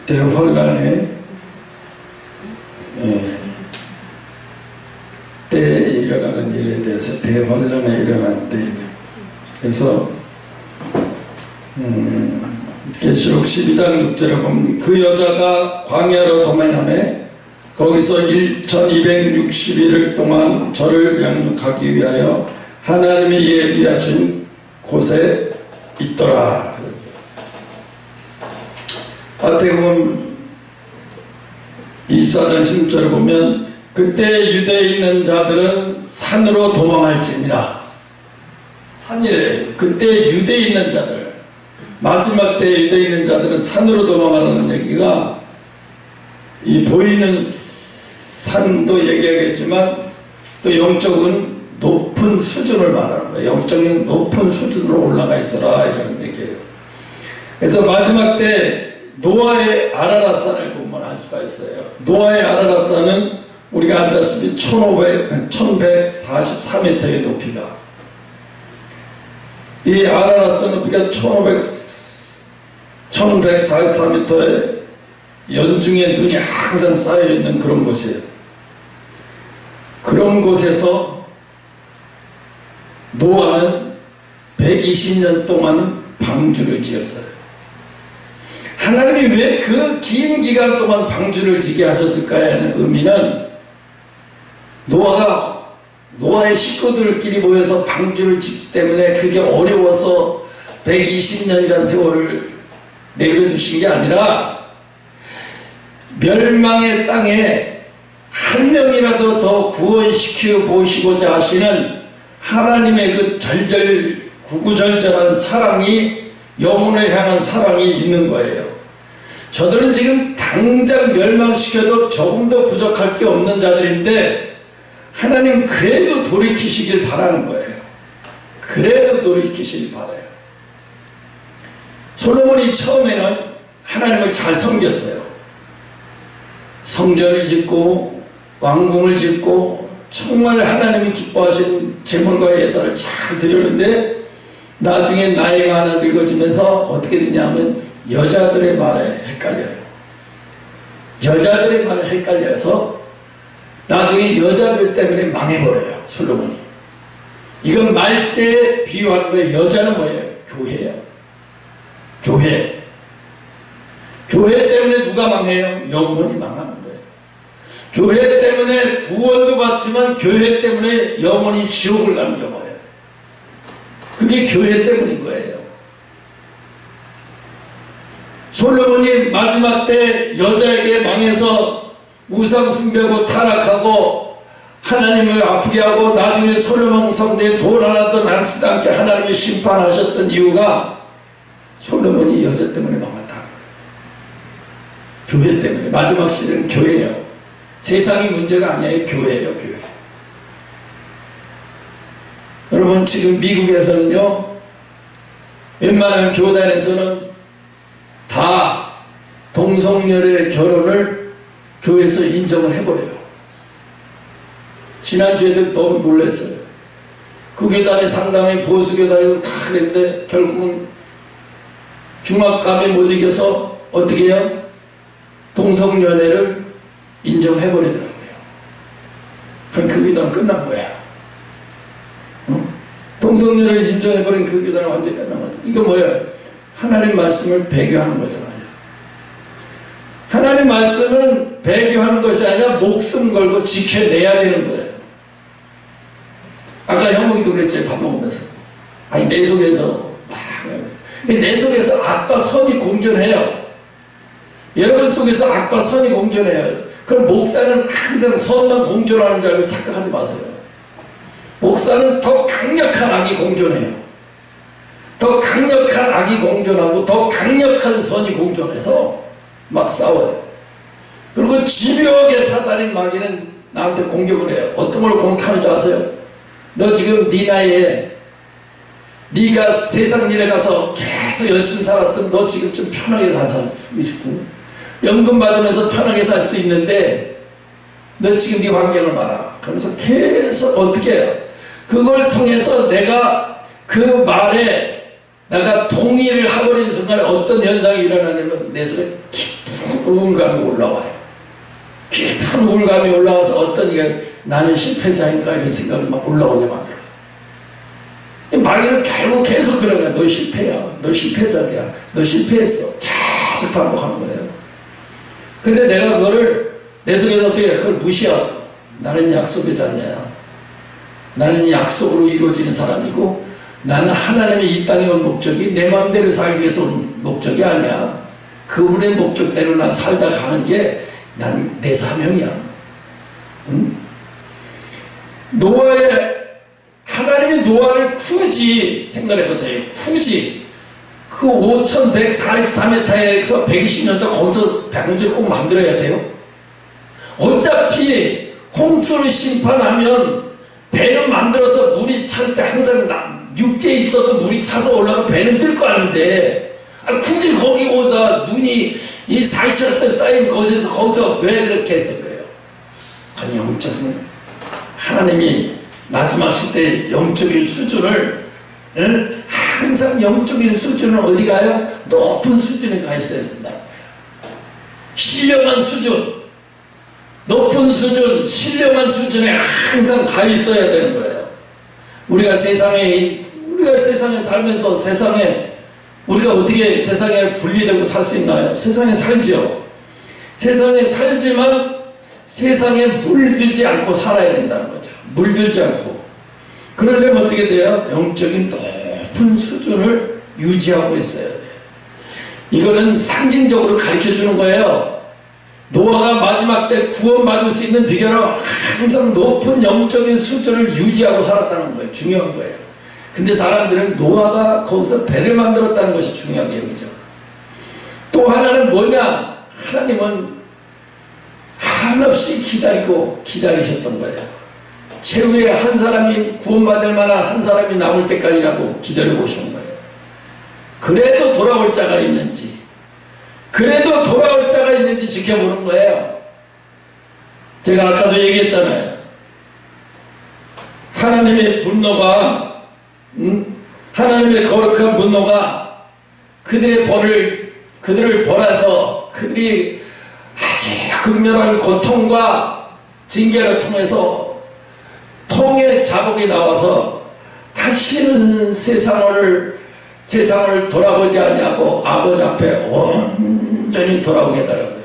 대환란의 때에 일어나는 일에 대해서 대환란에 일어나는 때입니다. 그래서 계시록 12장 6절에 보면 그 여자가 광야로 도망하며 거기서 1260일을 동안 저를 양육하기 위하여 하나님이 예비하신 곳에 있더라. 마태복음 24장 16절을 보면 그때 유대에 있는 자들은 산으로 도망할지니라. 산이래. 그때 유대에 있는 자들, 마지막 때 유대에 있는 자들은 산으로 도망하라는 얘기가 이 보이는 산도 얘기하겠지만 또 영적은 높은 수준을 말하는 거예요. 영적인 높은 수준으로 올라가 있어라 이런 얘기예요. 그래서 마지막 때 노아의 아라랏산을 보면 알 수가 있어요. 노아의 아라랏산은 우리가 알다시피 1144m의 높이가, 이 아라랏산 높이가 1144m의 연중에 눈이 항상 쌓여있는 그런 곳이에요. 그런 곳에서 노아는 120년 동안 방주를 지었어요. 하나님이 왜 그 긴 기간 동안 방주를 지게 하셨을까에 하는 의미는 노아의 식구들끼리 모여서 방주를 짓기 때문에 그게 어려워서 120년이라는 세월을 내려주신 게 아니라 멸망의 땅에 한 명이라도 더 구원시켜 보시고자 하시는 하나님의 그 구구절절한 사랑이, 영혼을 향한 사랑이 있는 거예요. 저들은 지금 당장 멸망시켜도 조금 더 부족할 게 없는 자들인데 하나님 그래도 돌이키시길 바라는 거예요. 그래도 돌이키시길 바라요. 솔로몬이 처음에는 하나님을 잘 섬겼어요. 성전을 짓고 왕궁을 짓고 정말 하나님이 기뻐하시는 제물과 예산을 잘 드렸는데 나중에 나이가 하나 늙어지면서 어떻게 되냐면 여자들의 말에 헷갈려요. 여자들의 말에 헷갈려서 나중에 여자들 때문에 망해버려요. 솔로몬이. 이건 말세에 비유하는 거예요. 여자는 뭐예요? 교회예요. 교회. 교회 때문에 누가 망해요? 영혼이 망하는 거예요. 교회 때문에 구원도 받지만 교회 때문에 영혼이 지옥을 가는 경우예요. 그게 교회 때문인 거예요. 솔로몬이 마지막 때 여자에게 망해서 우상 숭배하고 타락하고 하나님을 아프게 하고 나중에 솔로몬 성대에 돌 하나도 남지도 않게 하나님이 심판하셨던 이유가 솔로몬이 여자 때문에 망했다. 교회 때문에. 마지막 시대는 교회예요. 세상이 문제가 아니에요. 교회예요. 교회. 여러분 지금 미국에서는요, 웬만한 교단에서는 다 동성연애 결혼을 교회에서 인정을 해버려요. 지난주에도 너무 놀랐어요. 그 교단이 상당히 보수교단이고 다 그랬는데 결국은 중압감에 못 이겨서 어떻게 해요? 동성연애를 인정해버리더라고요. 그럼 그 교단은 끝난 거야. 동성연애를 인정해버린 그 교단은 완전히 끝난 거죠. 이거 뭐예요? 하나님 말씀을 배교하는 거잖아요. 하나님 말씀은 배교하는 것이 아니라 목숨 걸고 지켜내야 되는 거예요. 아까 형님도 그랬지, 밥 먹으면서. 아니, 내 속에서 내 속에서 악과 선이 공존해요. 여러분 속에서 악과 선이 공존해요. 그럼 목사는 항상 선만 공존하는 줄 알고 착각하지 마세요. 목사는 더 강력한 악이 공존해요. 더 강력한 악이 공존하고 더 강력한 선이 공존해서 막 싸워요. 그리고 집요하게 사단인 마귀는 나한테 공격을 해요. 어떤 걸 공격하는 줄 아세요? 너 지금 네 나이에 네가 세상 일에 가서 계속 열심히 살았으면 너 지금 좀 편하게 살고 싶고 연금 받으면서 편하게 살 수 있는데 너 지금 네 환경을 봐라. 그러면서 계속 어떻게 해요? 그걸 통해서 내가 그 말에 내가 동의를 해버리는 순간에 어떤 현상이 일어나냐면 내 속에 우울감이 올라와요. 깊은 우울감이 올라와서 어떤 게 나는 실패자인가 이런 생각이 막 올라오게 만들어요. 마귀는 결국 계속 그런 거야. 너 실패야. 너 실패자야. 너 실패했어. 계속 반복하는 거예요. 근데 내가 그거를 내 속에서 어떻게 해? 그걸 무시하죠. 나는 약속의 자녀야. 나는 약속으로 이루어지는 사람이고 나는 하나님의 이 땅에 온 목적이 내 마음대로 살기 위해서 온 목적이 아니야. 그분의 목적대로 난 살다 가는 게 난 내 사명이야. 응? 하나님의 노아를 굳이 생각해보세요. 굳이 그 5144m에서 120년도 거기서 방주를 꼭 만들어야 돼요. 어차피 홍수를 심판하면 배는 만들어서 물이 찰 때 항상 육지에 있어도 물이 차서 올라가 배는 뜰 거 아닌데 굳이 거기 오다 눈이 이 40살 쌓인 거기서 왜 그렇게 했을 거예요? 아니 영적인 하나님이 마지막 시대 영적인 수준을 항상 영적인 수준은 어디 가요? 높은 수준에 가 있어야 된다는 거예요. 신령한 수준, 높은 수준, 신령한 수준에 항상 가 있어야 되는 거예요. 우리가 세상에 살면서 우리가 어떻게 세상에 분리되고 살 수 있나요? 세상에 살지요. 세상에 살지만 세상에 물들지 않고 살아야 된다는 거죠. 물들지 않고. 그러려면 어떻게 돼요? 영적인 높은 수준을 유지하고 있어야 돼요. 이거는 상징적으로 가르쳐 주는 거예요. 노아가 마지막 때 구원받을 수 있는 비결은 항상 높은 영적인 수준을 유지하고 살았다는 거예요. 중요한 거예요. 근데 사람들은 노아가 거기서 배를 만들었다는 것이 중요하게 여기죠. 또 하나는 뭐냐? 하나님은 한없이 기다리셨던 거예요. 최후에 한 사람이 구원받을 만한 한 사람이 나올 때까지라도 기다려보시는 거예요. 그래도 돌아올 자가 있는지 지켜보는 거예요. 제가 아까도 얘기했잖아요. 하나님의 분노가 하나님의 거룩한 분노가 그들을 벌해서 그들이 아주 극렬한 고통과 징계를 통해서 통의 자복이 나와서 다시는 세상을 돌아보지 아니하고 아버지 앞에 온전히 돌아오게 해달라고요.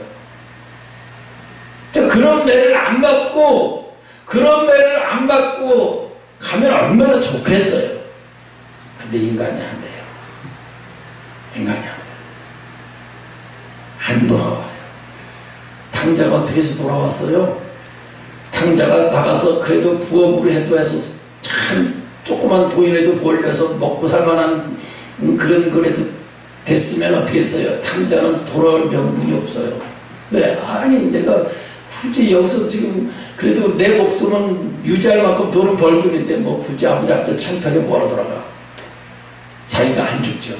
그런 매를 안 받고 가면 얼마나 좋겠어요. 근데 인간이 안 돼요. 안 돌아와요. 탕자가 어떻게 해서 돌아왔어요? 탕자가 나가서 그래도 부업으로 해도 해서 참 조그만 돈이라도 벌려서 먹고 살만한 그런 거라도 됐으면 어떻게 했어요? 탕자는 돌아올 명분이 없어요. 왜? 아니 내가 굳이 여기서 지금 그래도 내 목숨은 유지할 만큼 돈은 벌고 있는데 뭐 굳이 아버지 앞에 창피하게 뭐하러 돌아가? 자기가 안 죽죠.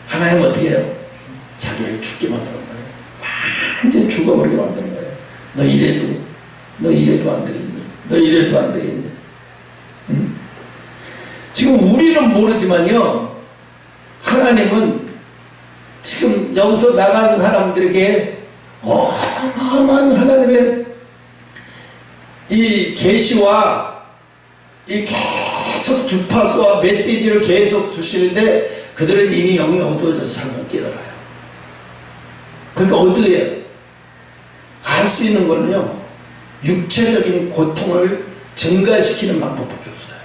하나님은 어떻게 해요? 자기를 죽게 만드는 거예요. 완전히 죽어버리게 만드는 거예요. 너 이래도 안 되겠니? 너 이래도 안 되겠니? 응? 지금 우리는 모르지만요, 하나님은 지금 여기서 나가는 사람들에게 어마어마한 하나님의 이 계시와 이 계속 주파수와 메시지를 계속 주시는데 그들은 이미 영이 어두워져서 잘못 깨달아요. 그러니까 어떻게 해요? 알 수 있는 거는요, 육체적인 고통을 증가시키는 방법밖에 없어요.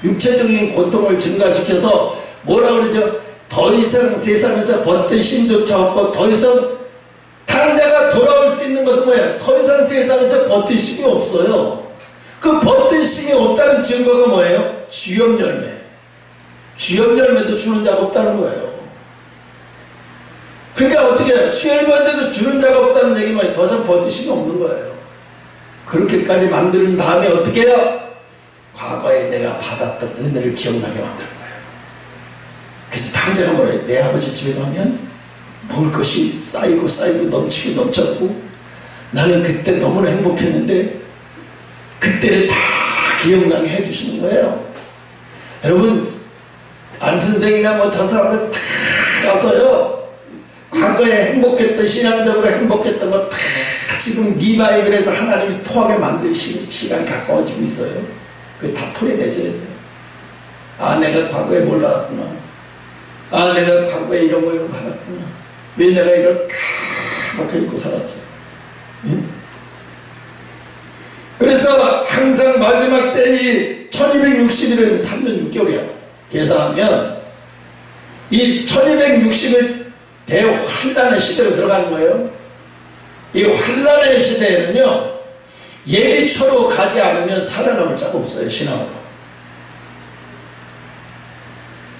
육체적인 고통을 증가시켜서 뭐라 그러죠? 더 이상 세상에서 버틸 힘조차 없고 더 이상 탕자가 돌아올 수 있는 것은 뭐예요? 더 이상 세상에서 버틸 힘이 없어요. 그 버틸 힘이 없다는 증거가 뭐예요? 주염 열매. 주염 열매도 주는 자가 없다는 거예요. 그러니까 어떻게 해요? 주염 열매도 주는 자가 없다는 얘기는 뭐예요? 더 이상 버틸 힘이 없는 거예요. 그렇게까지 만드는 다음에 어떻게 해요? 과거에 내가 받았던 은혜를 기억나게 만드는 거예요. 그래서 탕자가 뭐예요? 내 아버지 집에 가면 먹을 것이 쌓이고 넘치고 넘쳤고 나는 그때 너무나 행복했는데 그때를 다 기억나게 해주시는 거예요. 여러분, 안 선생이나 뭐 저 사람들 다 가서요, 과거에 행복했던, 신앙적으로 행복했던 거 다 지금 리바이벌에서 하나님이 토하게 만드시는 시간이 가까워지고 있어요. 그거 다 토해내줘야 돼요. 아, 내가 과거에 뭘 받았구나. 아, 내가 과거에 이런 거 받았구나. 왜 내가 이걸 까맣게 입고 살았지? 응? 그래서 항상 마지막 때이 1260일을 3년 6개월이야. 계산하면 이 1260일 대환란의 시대로 들어가는 거예요. 이 환란의 시대에는요, 예리초로 가지 않으면 살아남을 자가 없어요. 신앙으로.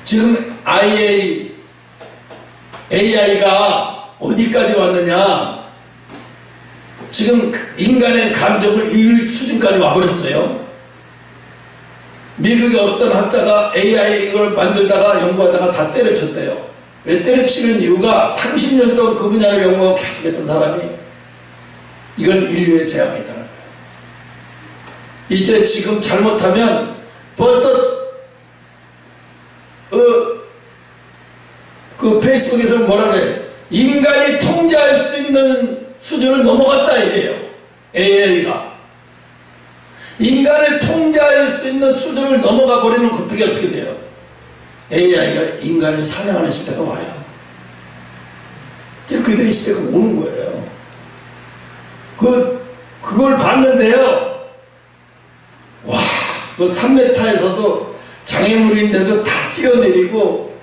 지금 AI가 어디까지 왔느냐, 지금 인간의 감정을 읽을 수준까지 와버렸어요. 미국의 어떤 학자가 AI 이걸 만들다가 연구하다가 다 때려쳤대요. 왜 때려치는 이유가 30년 동안 그 분야를 연구하고 계속했던 사람이 이건 인류의 재앙이다라는 거예요. 이제 지금 잘못하면 벌써 그 페이스북에서 뭐라 그래, 인간이 통제할 수 있는 수준을 넘어갔다 이래요. AI가 인간을 통제할 수 있는 수준을 넘어가 버리면 어떻게 돼요? AI가 인간을 사냥하는 시대가 와요. 그들의 시대가 오는 거예요. 그걸 봤는데요, 와, 그 3m에서도 장애물인데도 다 뛰어내리고,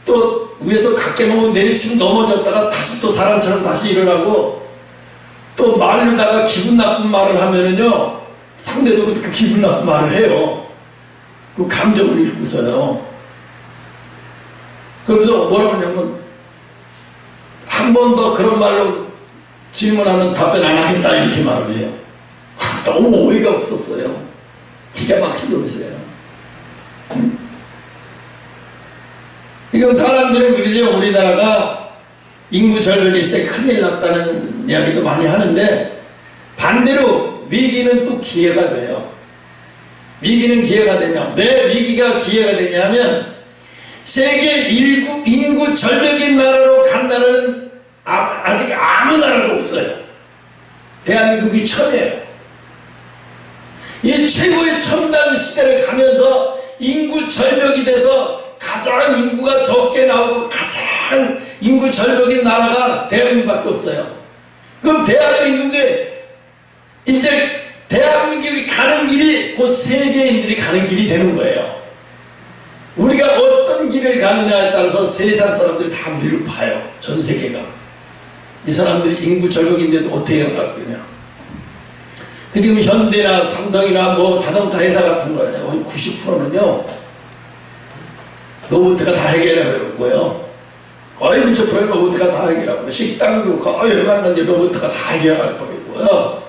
또 위에서 각개먹고 내리치면 넘어졌다가 다시 또 사람처럼 다시 일어나고, 또 말르다가 기분 나쁜 말을 하면은요, 상대도 그 기분 나쁜 말을 해요. 그 감정을 읽고서요. 그러면서 뭐라고 하냐면, 한 번 더 그런 말로 질문하면 답변 안 하겠다 이렇게 말을 해요. 너무 어이가 없었어요. 기가 막힌 놈이세요. 그러니까 사람들은 그러죠. 우리나라가 인구 절벽의 시대에 큰일 났다는 이야기도 많이 하는데, 반대로 위기는 또 기회가 돼요. 위기는 기회가 되냐? 왜 위기가 기회가 되냐면, 세계 인구 절벽인 나라로 간다는 아직 아무 나라도 없어요. 대한민국이 처음이에요. 이 최고의 첨단 시대를 가면서 인구 절벽이 돼서 가장 인구가 적게 나오고 가장 인구 절벽인 나라가 대한민국밖에 없어요. 그럼 대한민국이 가는 길이 곧 세계인들이 가는 길이 되는 거예요. 우리가 어떤 길을 가느냐에 따라서 세상 사람들이 다 우리를 봐요. 전 세계가. 이 사람들이 인구 절벽인데도 어떻게 갈 거냐. 그리고 현대나 삼성이나 뭐 자동차 회사 같은 거는 거의 90%는요 로봇가 다 해결하는 거예요. 거의 90%는 로봇가 다 해결하고, 식당도 거의 웬만한 로봇가 다 해결할 거고요.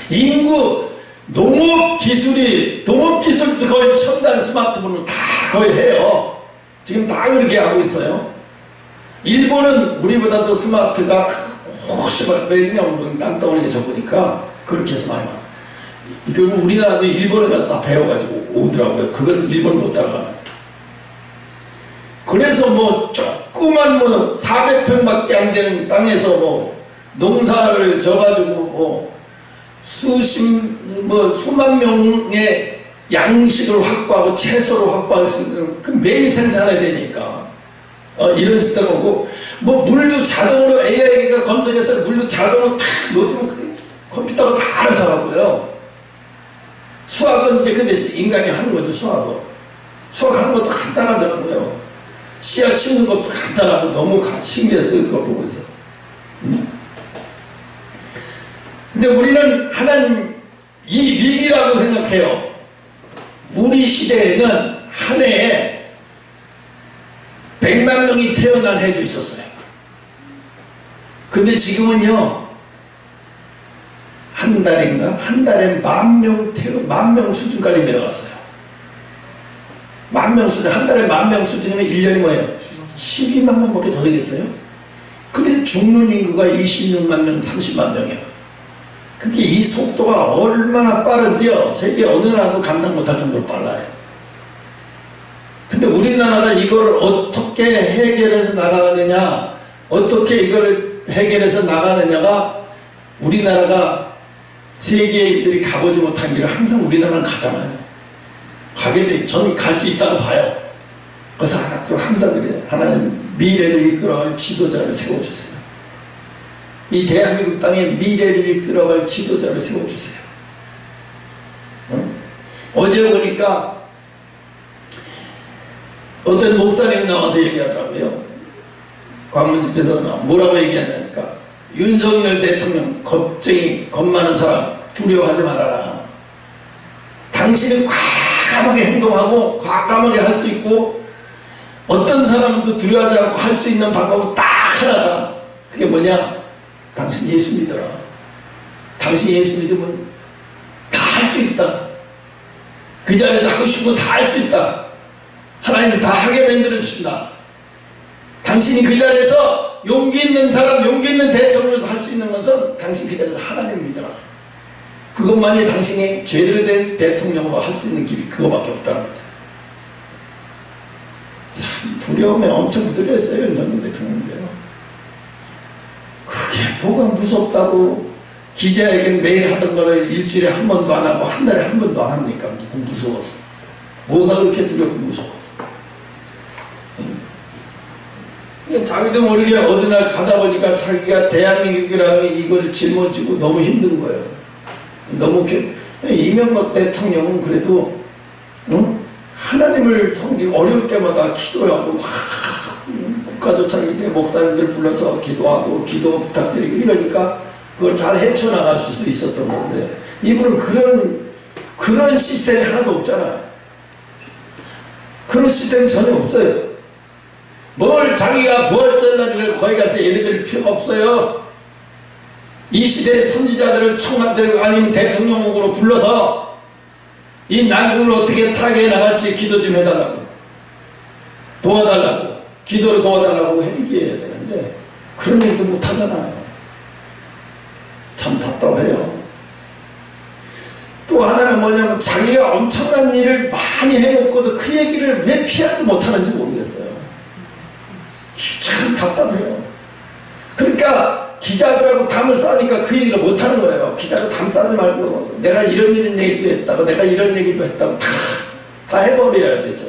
인구 농업기술도 거의 첨단 스마트폰을 다 거의 해요. 지금 다 그렇게 하고 있어요. 일본은 우리보다도 스마트가 혹시 왜냐면 땅덩어리가 적으니까 그렇게 해서 많이 많아요. 그리고 우리나라도 일본에 가서 다 배워가지고 오더라고요. 그건 일본 못 따라가는. 그래서 뭐 조그만 400평밖에 안 되는 땅에서 뭐 농사를 져가지고 뭐 수만 명의 양식을 확보하고 채소를 확보할 수 있는, 그 매일 생산해야 되니까 이런 시대가 오고, 뭐 물도 자동으로 AI가 검색해서 물도 자동으로 다 넣어주면 컴퓨터가 다 알아서 하고요. 수학은 이제 그 대신 인간이 하는 거죠. 수학하는 것도 간단하더라고요. 씨앗 심는 것도 간단하고 너무 신기했어요. 그걸 보고 있어. 근데 우리는 하나님 이 위기라고 생각해요. 우리 시대에는 한 해에 100만 명이 태어난 해도 있었어요. 근데 지금은요, 한 달에 10,000명 수준까지 내려갔어요. 10,000명 수준, 한 달에 10,000명 수준이면 1년이 뭐예요? 12만 명밖에 더 되겠어요? 근데 죽는 인구가 26만 명, 30만 명이에요. 그게 이 속도가 얼마나 빠른지요. 세계 어느 나라도 감당 못할 정도로 빨라요. 근데 우리나라가 이걸 어떻게 해결해서 나가느냐, 어떻게 이걸 해결해서 나가느냐가 우리나라가 세계인들이 가보지 못한 길을 항상 우리나라는 가잖아요. 가게 돼, 저는 갈 수 있다고 봐요. 그래서 항상 그래요. 하나님 미래를 이끌어갈 지도자를 세워주세요. 이 대한민국 땅에 미래를 이끌어갈 지도자를 세워주세요. 어제 보니까 어떤 목사님이 나와서 얘기하더라고요. 광문 집회에서 뭐라고 얘기하냐니까, 윤석열 대통령 겁쟁이, 겁 많은 사람 두려워하지 말아라. 당신은 과감하게 행동하고 과감하게 할 수 있고, 어떤 사람은 또 두려워하지 않고 할 수 있는 방법은 딱 하나다. 그게 뭐냐? 당신 예수 믿어라. 당신 예수 믿으면 다 할 수 있다. 그 자리에서 하고 싶은 거 다 할 수 있다. 하나님은 다 하게 만들어 주신다. 당신이 그 자리에서 용기 있는 사람, 용기 있는 대처를 할 수 있는 것은 당신 그 자리에서 하나님을 믿어라. 그것만이 당신이 제대로 된 대통령으로 할 수 있는 길이 그거밖에 없다는 거죠. 참 두려움에 엄청 두려웠어요, 윤석열 대통령인데요. 그게 뭐가 무섭다고 기자회견 매일 하던 거를 일주일에 한 번도 안 하고 한 달에 한 번도 안 합니까? 무서워서. 뭐가 그렇게 두렵고 무서워서. 자기도 모르게 어느 날 가다 보니까 자기가 대한민국이라는 이걸 짊어지고 너무 힘든 거예요. 너무 이명박 대통령은 그래도 하나님을 섬기고 어려울 때마다 기도하고 국가조창기대 목사님들 불러서 기도하고 기도 부탁드리고 이러니까 그걸 잘 헤쳐나갈 수 있었던 건데, 이분은 그런 시스템이 하나도 없잖아요. 그런 시스템이 전혀 없어요. 뭘 자기가 부활절날을 거기 가서 예배드릴 필요가 없어요. 이 시대의 선지자들을 총만들 아니면 대통령으로 불러서 이 난국을 어떻게 타게 나갈지 기도 좀 해달라고, 도와달라고, 기도를 도와달라고 얘기해야 되는데 그런 얘기도 못하잖아요. 참 답답해요. 또 하나는 뭐냐면 자기가 엄청난 일을 많이 해놓고도 그 얘기를 왜 피하지 못하는지 모르겠어요. 참 답답해요. 그러니까 기자들하고 담을 싸니까 그 얘기를 못하는 거예요. 기자가 담 싸지 말고 내가 이런 얘기도 했다고, 내가 이런 얘기도 했다고 다 해버려야 되죠.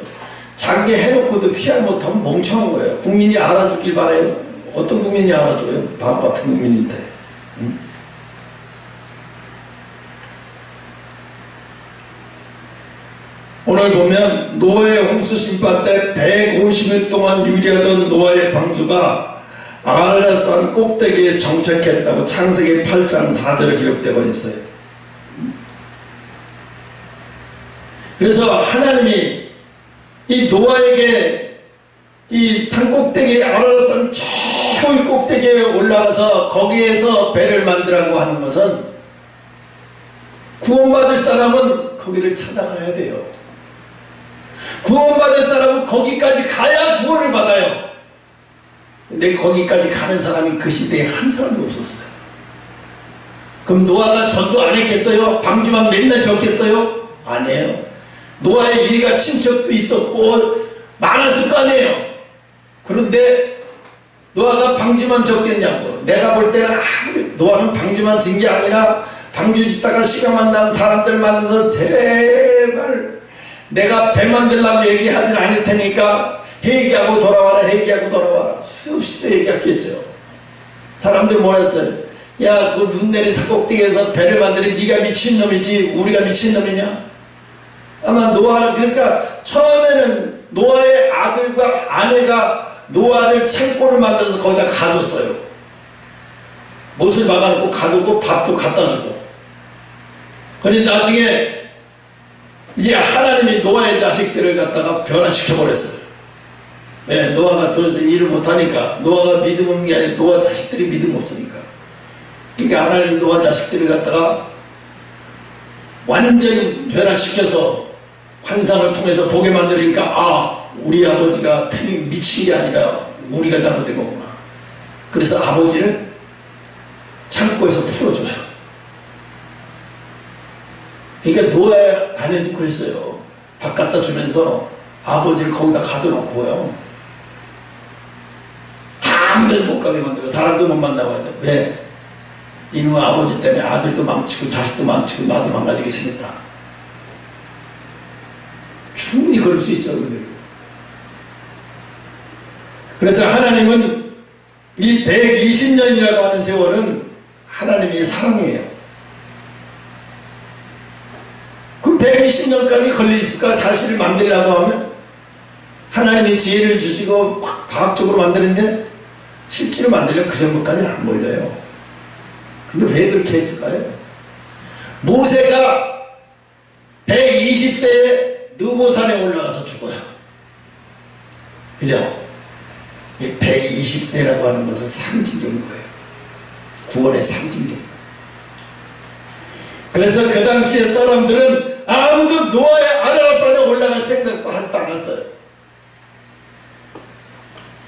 자기 해놓고도 피하지 못하면 멍청한 거예요. 국민이 알아주길 바라요. 어떤 국민이 알아줘요? 바보 같은 국민인데. 오늘 보면 노아의 홍수 심판 때 150일 동안 유리하던 노아의 방주가 아라산 꼭대기에 정착했다고 창세기 8장 4절에 기록되고 있어요. 그래서 하나님이 이 노아에게 이 산 꼭대기, 아라산 저 꼭대기에 올라가서 거기에서 배를 만들라고 하는 것은 구원받을 사람은 거기를 찾아가야 돼요. 구원받을 사람은 거기까지 가야 구원을 받아요. 근데 거기까지 가는 사람이 그 시대에 한 사람도 없었어요. 그럼 노아가 전도 안 했겠어요? 방주만 맨날 졌겠어요? 안 해요. 노아의 일가 친척도 있었고 많았을 거 아니에요. 그런데 노아가 방주만 졌겠냐고. 내가 볼 때는 노아는 방주만 진 게 아니라 방주 짓다가 시간만 나는 사람들 만나서 제발 내가 배 만들라고 얘기하진 않을 테니까 회개하고 돌아와라, 회개하고 돌아와라. 수없이 또 얘기했겠죠. 사람들 뭐라 했어요? 야, 그 눈 내린 산꼭대기에서 배를 만드니 네가 미친놈이지 우리가 미친놈이냐? 아마 노아는, 그러니까 처음에는 노아의 아들과 아내가 노아를 창고를 만들어서 거기다 가뒀어요. 못을 박아놓고 가두고 밥도 갖다 주고. 그런데 나중에 이제 하나님이 노아의 자식들을 갖다가 변화시켜버렸어요. 네, 노아가 더 일을 못하니까. 노아가 믿음 없는 게 아니라 노아 자식들이 믿음 없으니까. 그러니까 하나님 노아 자식들을 갖다가 완전히 변화시켜서 환상을 통해서 보게 만드니까, 아, 우리 아버지가 틀린 미친 게 아니라 우리가 잘못된 거구나. 그래서 아버지를 창고에서 풀어줘요. 그러니까 노아의 아내도 그랬어요. 밥 갖다 주면서 아버지를 거기다 가둬놓고요. 아무데도 못 가게 만들고 사람도 못 만나고 하는데 왜? 이놈 아버지 때문에 아들도 망치고 자식도 망치고 나도 망가지게 생겼다. 충분히 그럴 수 있죠. 그래서 하나님은 이 120년이라고 하는 세월은 하나님의 사랑이에요. 그 120년까지 걸려있을까? 사실을 만들려고 하면 하나님의 지혜를 주시고 과학적으로 만드는데 실제로 만들려면 그 정도까지는 안 걸려요. 근데 왜 그렇게 했을까요? 모세가 120세에 느보산에 올라가서 죽어요. 그죠? 120세라고 하는 것은 상징적인 거예요. 구원의 상징적. 그래서 그 당시에 사람들은 아무도 노아의 아라라산에 올라갈 생각도 하지도 않았어요.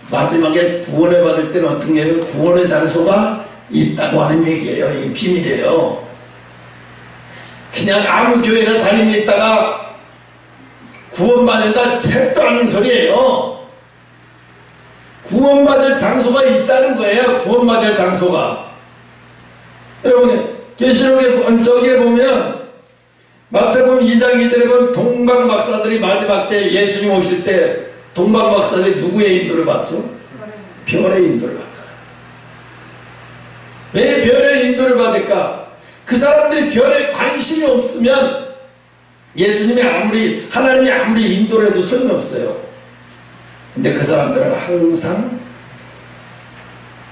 마지막에 구원을 받을 때는 어떤 게 구원의 장소가 있다고 하는 얘기예요. 이게 비밀이에요. 그냥 아무 교회나 다니며 있다가 구원받는다 택도 않는 소리예요. 구원받을 장소가 있다는 거예요. 구원받을 장소가. 여러분 계시록에 저기에 보면 마태복음 2장 2절에 보면 동방 박사들이 마지막 때 예수님 오실 때 동방 박사들이 누구의 인도를 받죠? 별의 인도를 받아요. 왜 별의 인도를 받을까? 그 사람들이 별에 관심이 없으면 하나님이 아무리 인도를 해도 소용이 없어요. 근데 그 사람들은 항상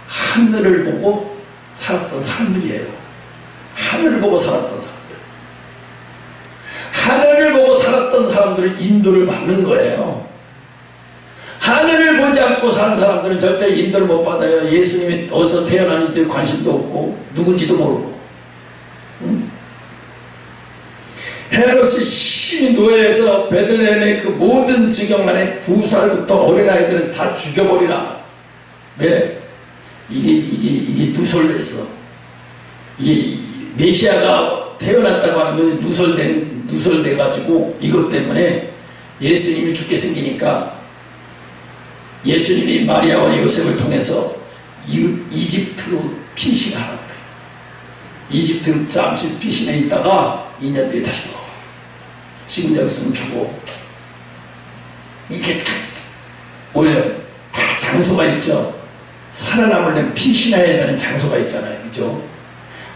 하늘을 보고 살았던 사람들이에요. 하늘을 보고 살았던 사람들. 하늘을 보고 살았던 사람들은 인도를 받는 거예요. 하늘을 보지 않고 산 사람들은 절대 인도를 못 받아요. 예수님이 어디서 태어나는지 관심도 없고 누군지도 모르고. 헤롯이 심히 노예해서 베들레헴의 그 모든 지경 안에 9살부터 어린아이들은 다 죽여버리라. 왜? 이게 누설됐어. 이게 메시아가 태어났다고 하는 것이 누설돼가지고 이것 때문에 예수님이 죽게 생기니까 예수님이 마리아와 요셉을 통해서 이집트로 피신하라고 그래요. 이집트로 잠시 피신해 있다가 2년 뒤에 다시 나와. 지금 여기서는 주고 이게 오히려 다 장소가 있죠. 살아남으려면 피신해야 하는 장소가 있잖아요. 그죠?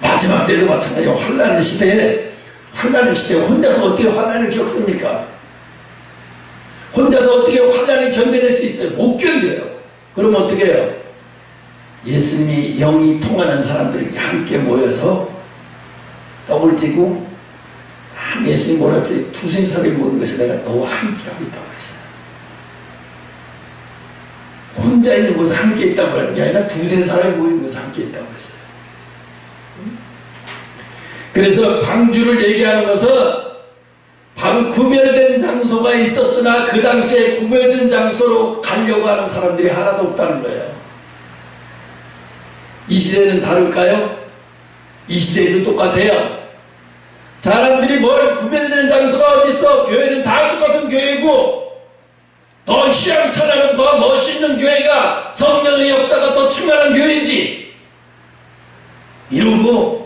마지막 때도 마찬가지예요. 환난의 시대에 혼자서 어떻게 환난을 겪습니까? 혼자서 어떻게 환난을 견뎌낼 수 있어요? 못 견뎌요. 그럼 어떻게 해요? 예수님이 영이 통하는 사람들이 함께 모여서 떡을 쥐고 예수님 뭐라 했지? 두세 사람이 모인 것을 내가 너와 함께 하고 있다고 했어요. 혼자 있는 곳에 함께 있다고 하는 게 아니라 두세 사람이 모인 곳에 함께 있다고 했어요. 그래서 방주를 얘기하는 것은 바로 구별된 장소가 있었으나 그 당시에 구별된 장소로 가려고 하는 사람들이 하나도 없다는 거예요. 이 시대는 다를까요? 이 시대에도 똑같아요. 사람들이 뭘 구별된 장소가 어디 있어? 교회는 다 똑같은 교회고 더 희망찬하고 더 멋있는 교회가 성령의 역사가 더 충만한 교회지 이러고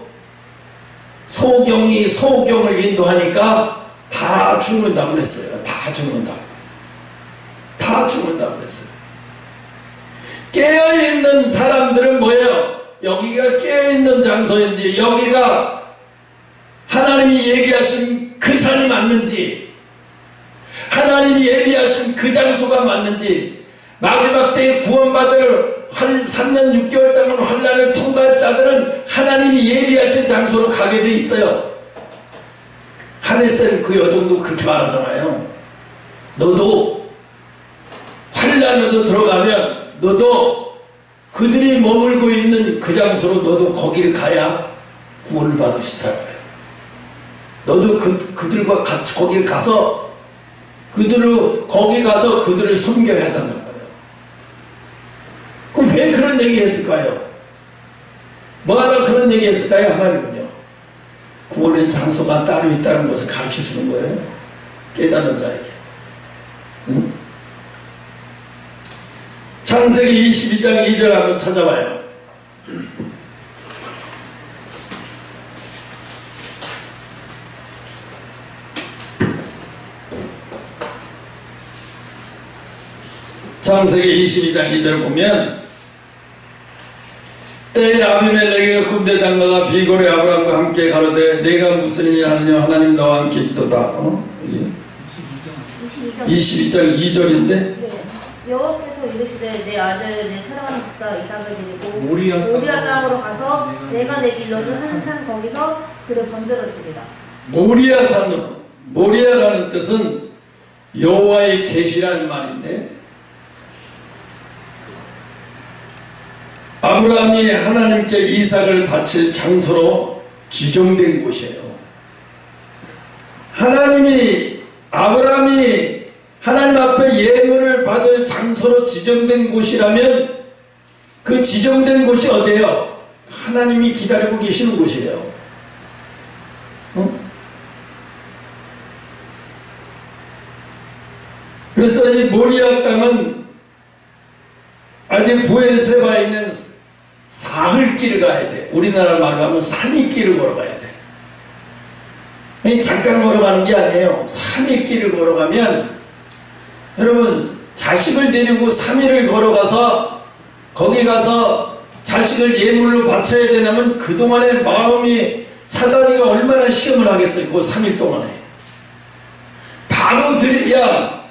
소경을 인도하니까 다 죽는다고 그랬어요. 다 죽는다고 그랬어요. 깨어있는 사람들은 뭐예요? 여기가 깨어있는 장소인지 여기가 하나님이 얘기하신 그 산이 맞는지 하나님이 예비하신 그 장소가 맞는지 마지막 때에 구원받을 3년 6개월 동안 환난을 통과할 자들은 하나님이 예비하신 장소로 가게 돼 있어요. 하늘쌤 그 여정도 그렇게 말하잖아요. 너도 환난으로 들어가면 너도 그들이 머물고 있는 그 장소로 너도 거기를 가야 구원을 받을 수 있다는 거예요. 너도 그들과 같이 거기를 가서 거기 가서 그들을 섬겨야 한다는 거예요. 그럼 왜 그런 얘기 했을까요? 뭐하러 그런 얘기 했을까요? 하나님은요. 구원의 장소가 따로 있다는 것을 가르쳐 주는 거예요. 깨닫는 자에게. 응? 창세기 22장 2절 한번 찾아봐요. 창세기 22장 2절 보면 때에 아비멜렉의 군대 장가가 비골의 아브라함과 함께 가로되 내가 무슨 일 하느냐 하나님 너와 함께 계시도다. 22장 2절인데 네. 여호와께서 이르시되 내 아들 내 사랑하는 독자 이삭을 데리고 모리아 땅으로 가서 내가 내게 일러준 한 산 거기서 그를 건져놓으리라. 모리아 산으로, 모리아라는 뜻은 여호와의 계시라는 말인데 아브라함이 하나님께 이삭을 바칠 장소로 지정된 곳이에요. 아브라함이 하나님 앞에 예물을 받을 장소로 지정된 곳이라면 그 지정된 곳이 어디예요? 하나님이 기다리고 계시는 곳이에요. 그래서 이 모리아 땅은 아직 부엘세바에 있는 사흘길을 가야 돼. 우리나라 말로 하면 3일길을 걸어가야 돼. 잠깐 걸어가는 게 아니에요. 3일길을 걸어가면 여러분 자식을 데리고 3일을 걸어가서 거기 가서 자식을 예물로 바쳐야 되냐면 그동안의 마음이 사다리가 얼마나 시험을 하겠어요. 그 3일 동안에 바로 야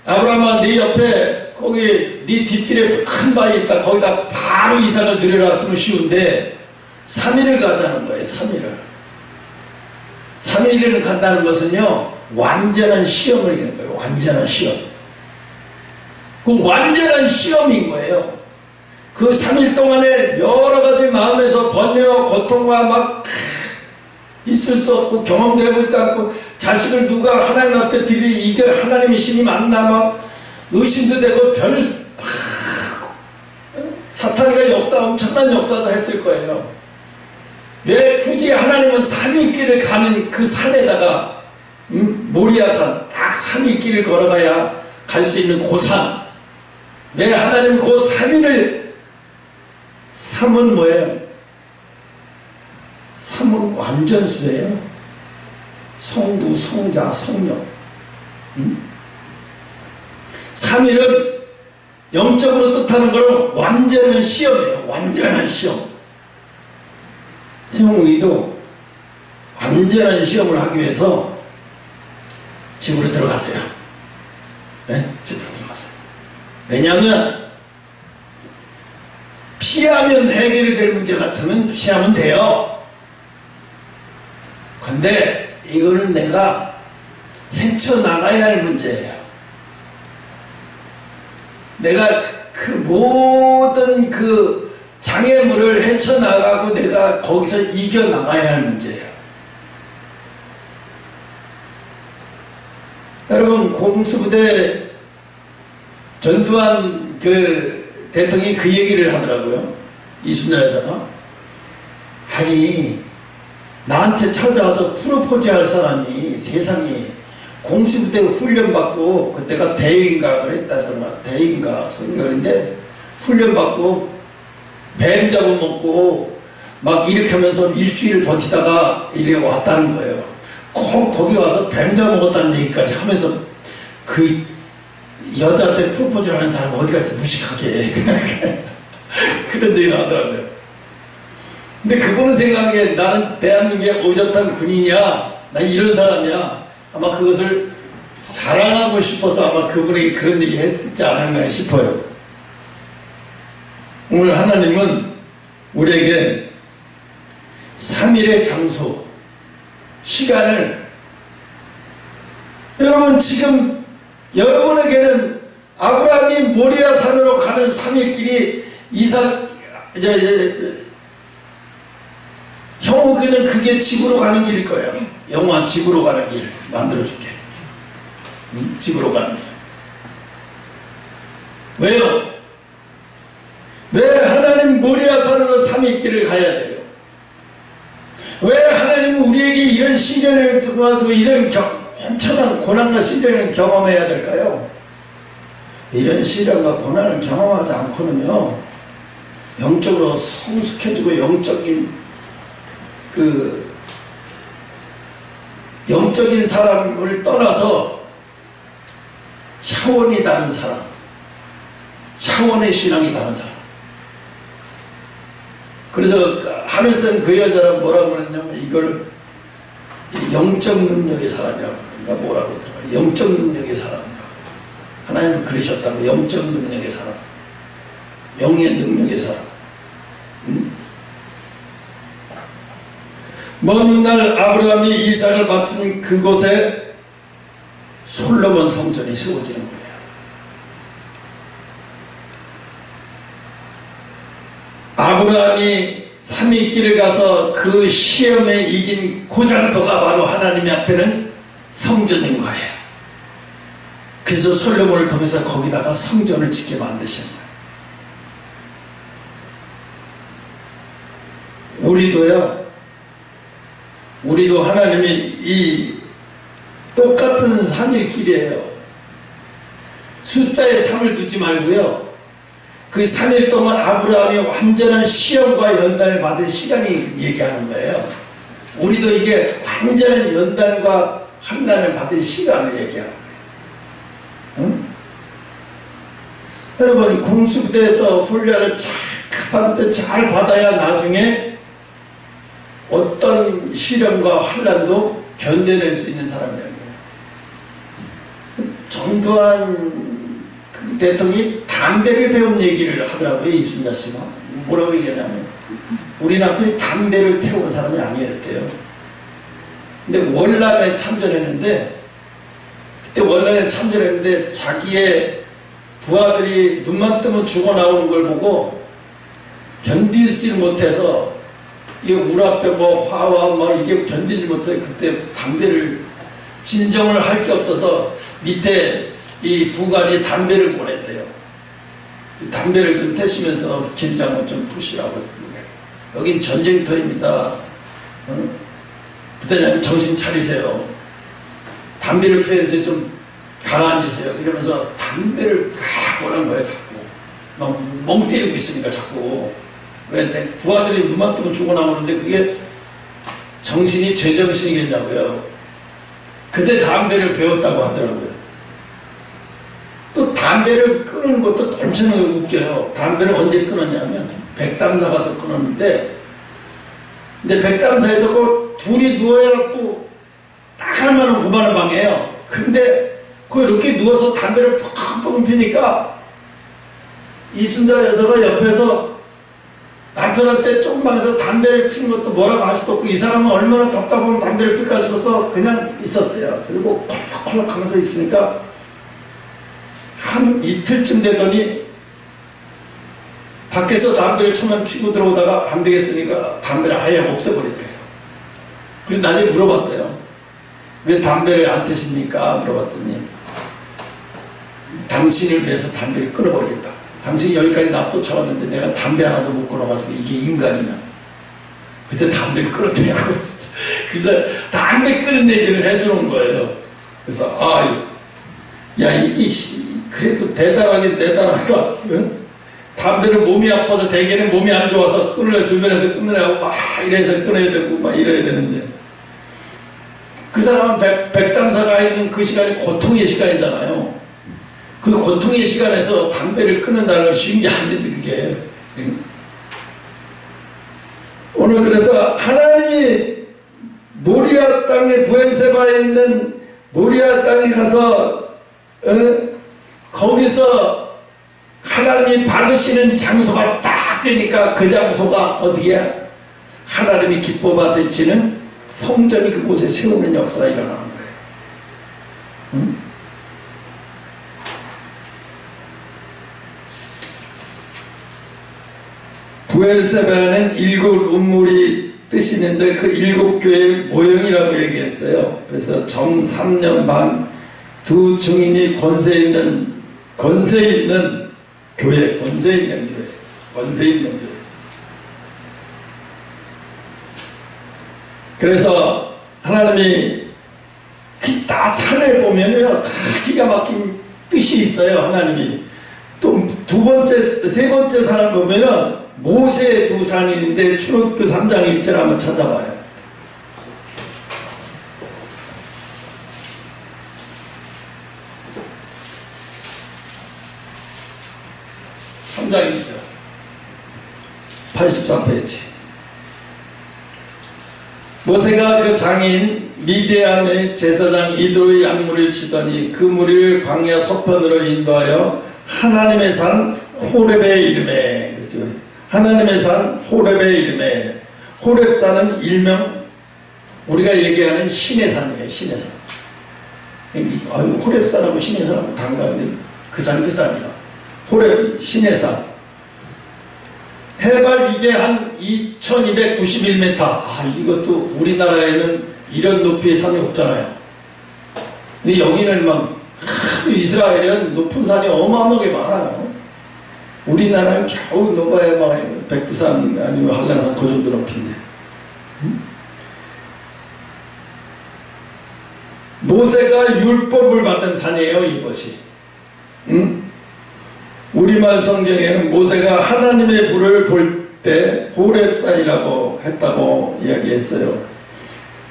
아브라함아 네 옆에 거기 네 뒷길에 큰 바위 있다. 거기다 바로 이삭을 들여놨으면 쉬운데 3일을 가자는 거예요. 3일을 간다는 것은요 완전한 시험을 이기는 거예요. 완전한 시험. 그 완전한 시험인 거예요. 그 3일 동안에 여러 가지 마음에서 번뇌와 고통과 막 있을 수 없고 경험되고 있지 않고 자식을 누가 하나님 앞에 드리니 이게 하나님의 신이 맞나 막 의심도 되고 사탄이가 엄청난 역사도 했을 거예요. 왜 굳이 하나님은 3일길을 가는 그 산에다가 모리아산 딱 3일길을 걸어가야 갈 수 있는 고산 왜 하나님은 그 3일을 3은 뭐예요? 3은 완전수예요. 성부, 성자, 성령 3일은 영적으로 뜻하는 것은 완전한 시험이에요. 완전한 시험. 세용이도 완전한 시험을 하기 위해서 집으로 들어갔어요. 네? 집으로 들어갔어요. 왜냐하면 피하면 해결이 될 문제 같으면 피하면 돼요. 근데 이거는 내가 헤쳐나가야 할 문제예요. 내가 그 모든 그 장애물을 헤쳐나가고 내가 거기서 이겨나가야 할 문제예요. 여러분 공수부대 전두환 그 대통령이 그 얘기를 하더라고요. 이순자 여사가 아니 나한테 찾아와서 프로포즈 할 사람이 세상에 공수부대 훈련받고 그때가 대위인가 그랬다더라. 대위인가 선결인데 훈련받고 뱀 잡아먹고 막 이렇게 하면서 일주일을 버티다가 이래 왔다는 거예요. 꼭 거기 와서 뱀 잡아먹었다는 얘기까지 하면서 그 여자한테 프로포즈를 하는 사람 어디 가서 무식하게 그런 얘기가 하더라고요. 근데 그거는 생각하기에 나는 대한민국의 의젓한 군인이야. 난 이런 사람이야. 아마 그것을 자랑하고 싶어서 아마 그분에게 그런 얘기 했지 않았나 싶어요. 오늘 하나님은 우리에게 3일의 장소, 시간을 여러분 지금 여러분에게는 아브라함이 모리아 산으로 가는 3일 길이 형욱이는 그게 집으로 가는 길일 거예요. 영화 집으로 가는 길 만들어줄게. 집으로 가는 길. 왜요? 왜 하나님 모리아 산으로 3일 길을 가야 돼요? 왜 하나님은 우리에게 이런 시련을 통해서 이런 엄청난 고난과 시련을 경험해야 될까요? 이런 시련과 고난을 경험하지 않고는요, 영적으로 성숙해지고 영적인 사람을 떠나서 차원이 다른 사람, 차원의 신앙이 다른 사람. 그래서 하늘선 그 여자는 뭐라고 그러냐면 이걸 영적 능력의 사람이라고 그러든가 뭐라고 그러더라. 영적 능력의 사람이라고. 하나님은 그러셨다고. 영적 능력의 사람, 영의 능력의 사람. 먼 훗날 아브라함이 이삭을 바친 그곳에 솔로몬 성전이 세워지는 거예요. 아브라함이 삼위 길을 가서 그 시험에 이긴 고장소가 바로 하나님 앞에는 성전인 거예요. 그래서 솔로몬을 통해서 거기다가 성전을 짓게 만드신 거예요. 우리도 하나님이 이 똑같은 3일길이에요. 숫자에 3을 두지 말고요, 그 3일 동안 아브라함이 완전한 시험과 연단을 받은 시간이 얘기하는 거예요. 우리도 이게 완전한 연단과 환난을 받은 시간을 얘기하는 거예요. 응? 여러분, 공수부대에서 훈련을 잘 받아야 나중에 어떤 시련과 환난도 견뎌낼 수 있는 사람이라는 거예요. 전두환 그 대통령이 담배를 배운 얘기를 하더라고요. 이순자 씨가 뭐라고 얘기하냐면, 우리 남편이 담배를 태운 사람이 아니었대요. 근데 월남에 참전했는데, 그때 월남에 참전했는데 자기의 부하들이 눈만 뜨면 죽어 나오는 걸 보고 견디지 못해서, 이 우라병, 화와 이게 견디지 못해 그때 담배를, 진정을 할 게 없어서 밑에 이 부관이 담배를 보냈대요. 담배를 좀 태시면서 긴장을 좀 푸시라고. 여긴 전쟁터입니다. 부대장님 정신 차리세요. 담배를 피워서 좀 가라앉으세요. 이러면서 담배를 막 보는 거예요. 자꾸 막 멍 때리고 있으니까 자꾸. 왜 부하들이 눈만 뜨면 죽어 나오는데 그게 정신이 제정신이겠냐고요. 그때 담배를 배웠다고 하더라고요. 또 담배를 끊는 것도 엄청나게 웃겨요. 담배를 언제 끊었냐면 백담사 가서 끊었는데, 근데 백담사에서 그 둘이 누워갖고 딱 할만한 5만원 방이에요. 근데 그 이렇게 누워서 담배를 팍팍 피니까 이순자 여사가 옆에서 남편한테 조금 방에서 담배를 피는 것도 뭐라고 할 수도 없고, 이 사람은 얼마나 답답하면 담배를 필까 싶어서 그냥 있었대요. 그리고 콜락콜락 하면서 있으니까 한 이틀쯤 되더니 밖에서 담배를 처음 피고 들어오다가 안 되겠으니까 담배를 아예 없애버리더래요. 그래서 나중에 물어봤대요. 왜 담배를 안 태십니까? 물어봤더니 당신을 위해서 담배를 끊어버리겠다. 당신이 여기까지 납도쳐왔는데 내가 담배 하나도 못 끊어가지고 이게 인간이냐. 그때 담배를 끊었대요. 그래서 담배 끊은 얘기를 해주는 거예요. 그래서 야 이게 그래도 대단하긴 대단하다. 응? 담배를 몸이 아파서, 대개는 몸이 안 좋아서 끊으려 주변에서 끊으려고 막 이래서 끊어야 되고 막 이래야 되는데, 그 사람은 백담사가 있는 그 시간이 고통의 시간이잖아요. 그 고통의 시간에서 담배를 끊는다는 건 쉬운 게 아니지 그게. 응? 오늘 그래서 하나님이 모리아 땅에, 부엘세바에 있는 모리아 땅에 가서 거기서 하나님이 받으시는 장소가 딱 되니까 그 장소가 어디야? 하나님이 기뻐 받으시는 성전이 그곳에 세우는 역사가 일어나는 거예요. 응? 부엘세바는 7 운물이 뜻이 있는데 그 7 교회의 모형이라고 얘기했어요. 그래서 정 3년 반 두 증인이 권세 있는 교회, 권세 있는 교회. 그래서 하나님이 다 산을 보면요, 다 기가 막힌 뜻이 있어요. 하나님이. 또 두 번째, 세 번째 산을 보면은 모세의 두 산이 있는데 출애굽기 3장 1절 한번 찾아봐요. 3장 1절 84페이지. 모세가 그 장인 미디안의 제사장 이드로의 양물을 치더니 그 물을 광야 서편으로 인도하여 하나님의 산 호렙에 이르매. 그렇죠? 하나님의 산 호렙에 이르매. 호렙산은 일명 우리가 얘기하는 신의 산이에요. 신의 산. 호렙산하고 신의 산하고 단가인데 그 산이야. 호렙 신의 산. 해발 이게 한 2291m. 이것도 우리나라에는 이런 높이의 산이 없잖아요. 근데 여기는 막 이스라엘은 높은 산이 어마어마하게 많아요. 우리나라는 겨우 노바에 막 백두산 아니면 한라산 그 정도 높이인데. 모세가 율법을 받은 산이에요, 이것이. 우리말 성경에는 모세가 하나님의 불을 볼 때 호렙산이라고 했다고 이야기했어요.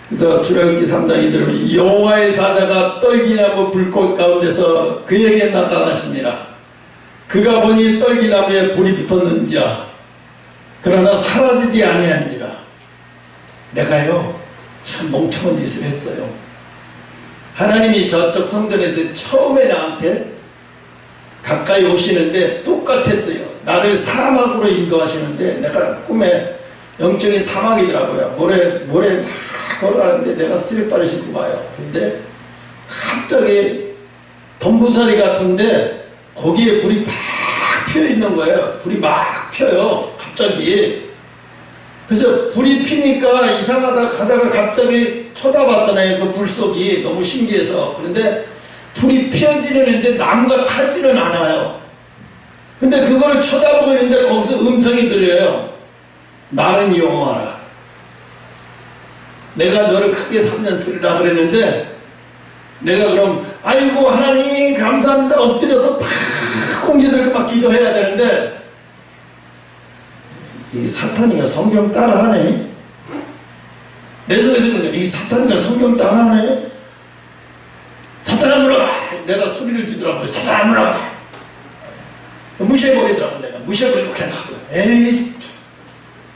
그래서 출애굽기 3장이 들으면 여호와의 사자가 떨기나무 불꽃 가운데서 그에게 나타나시니라. 그가 보니 떨기나무에 불이 붙었는지라. 그러나 사라지지 아니한지라. 내가요 참 멍청한 짓을 했어요. 하나님이 저쪽 성전에서 처음에 나한테 가까이 오시는데 똑같았어요. 나를 사막으로 인도하시는데 내가 꿈에 영적인 사막이더라고요. 모래 막 걸어가는데 내가 슬리퍼를 신고 가요. 근데 갑자기 덤부사리 같은데 거기에 불이 막 피어 있는 거예요. 불이 막 펴요. 갑자기. 그래서 불이 피니까 이상하다 가다가 갑자기 쳐다봤잖아요. 그 불속이 너무 신기해서. 그런데 불이 피어지는 애인데 나무가 타지는 않아요. 근데 그거를 쳐다보고 있는데 거기서 음성이 들려요. 나는 여호와라. 내가 너를 크게 삼년 쓰리라 그랬는데 내가 그럼 아이고 하나님 감사합니다 엎드려서 팍 공기 들고 막 기도해야 되는데 이 사탄이가 성경 따라하네. 내 속에서 이 사탄이가 성경 따라하네. 사탄아 물러가. 내가 소리를 지더라고요. 사탄아 물러가. 무시해버리더라고. 내가 무시해버리고 그냥 가고. 에이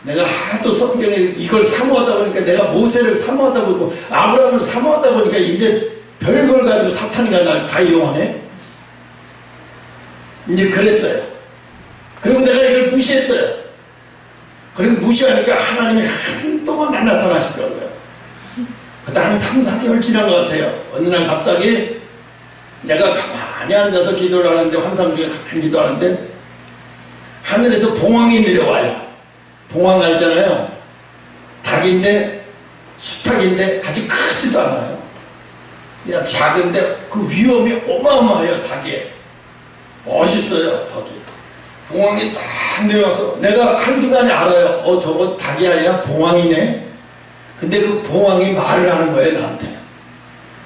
내가 하도 성경에 이걸 사모하다 보니까 내가 모세를 사모하다 보고 아브라함을 사모하다 보니까 이제 별걸 가지고 사탄이가 날 다 이용하네. 이제 그랬어요. 그리고 내가 이걸 무시했어요. 그리고 무시하니까 하나님이 한동안 안 나타나시더라고요. 그때 한 3, 4개월 지난 것 같아요. 어느 날 갑자기 내가 가만히 앉아서 기도를 하는데 환상 중에 가만히 기도하는데 하늘에서 봉황이 내려와요. 봉황 알잖아요. 닭인데 수탉인데 아주 크지도 않아요. 그냥 작은데 그 위험이 어마어마해요. 닭이 멋있어요. 닭이 봉황이 딱 내려와서 내가 한순간에 알아요. 저거 닭이 아니라 봉황이네. 근데 그 봉황이 말을 하는 거예요. 나한테.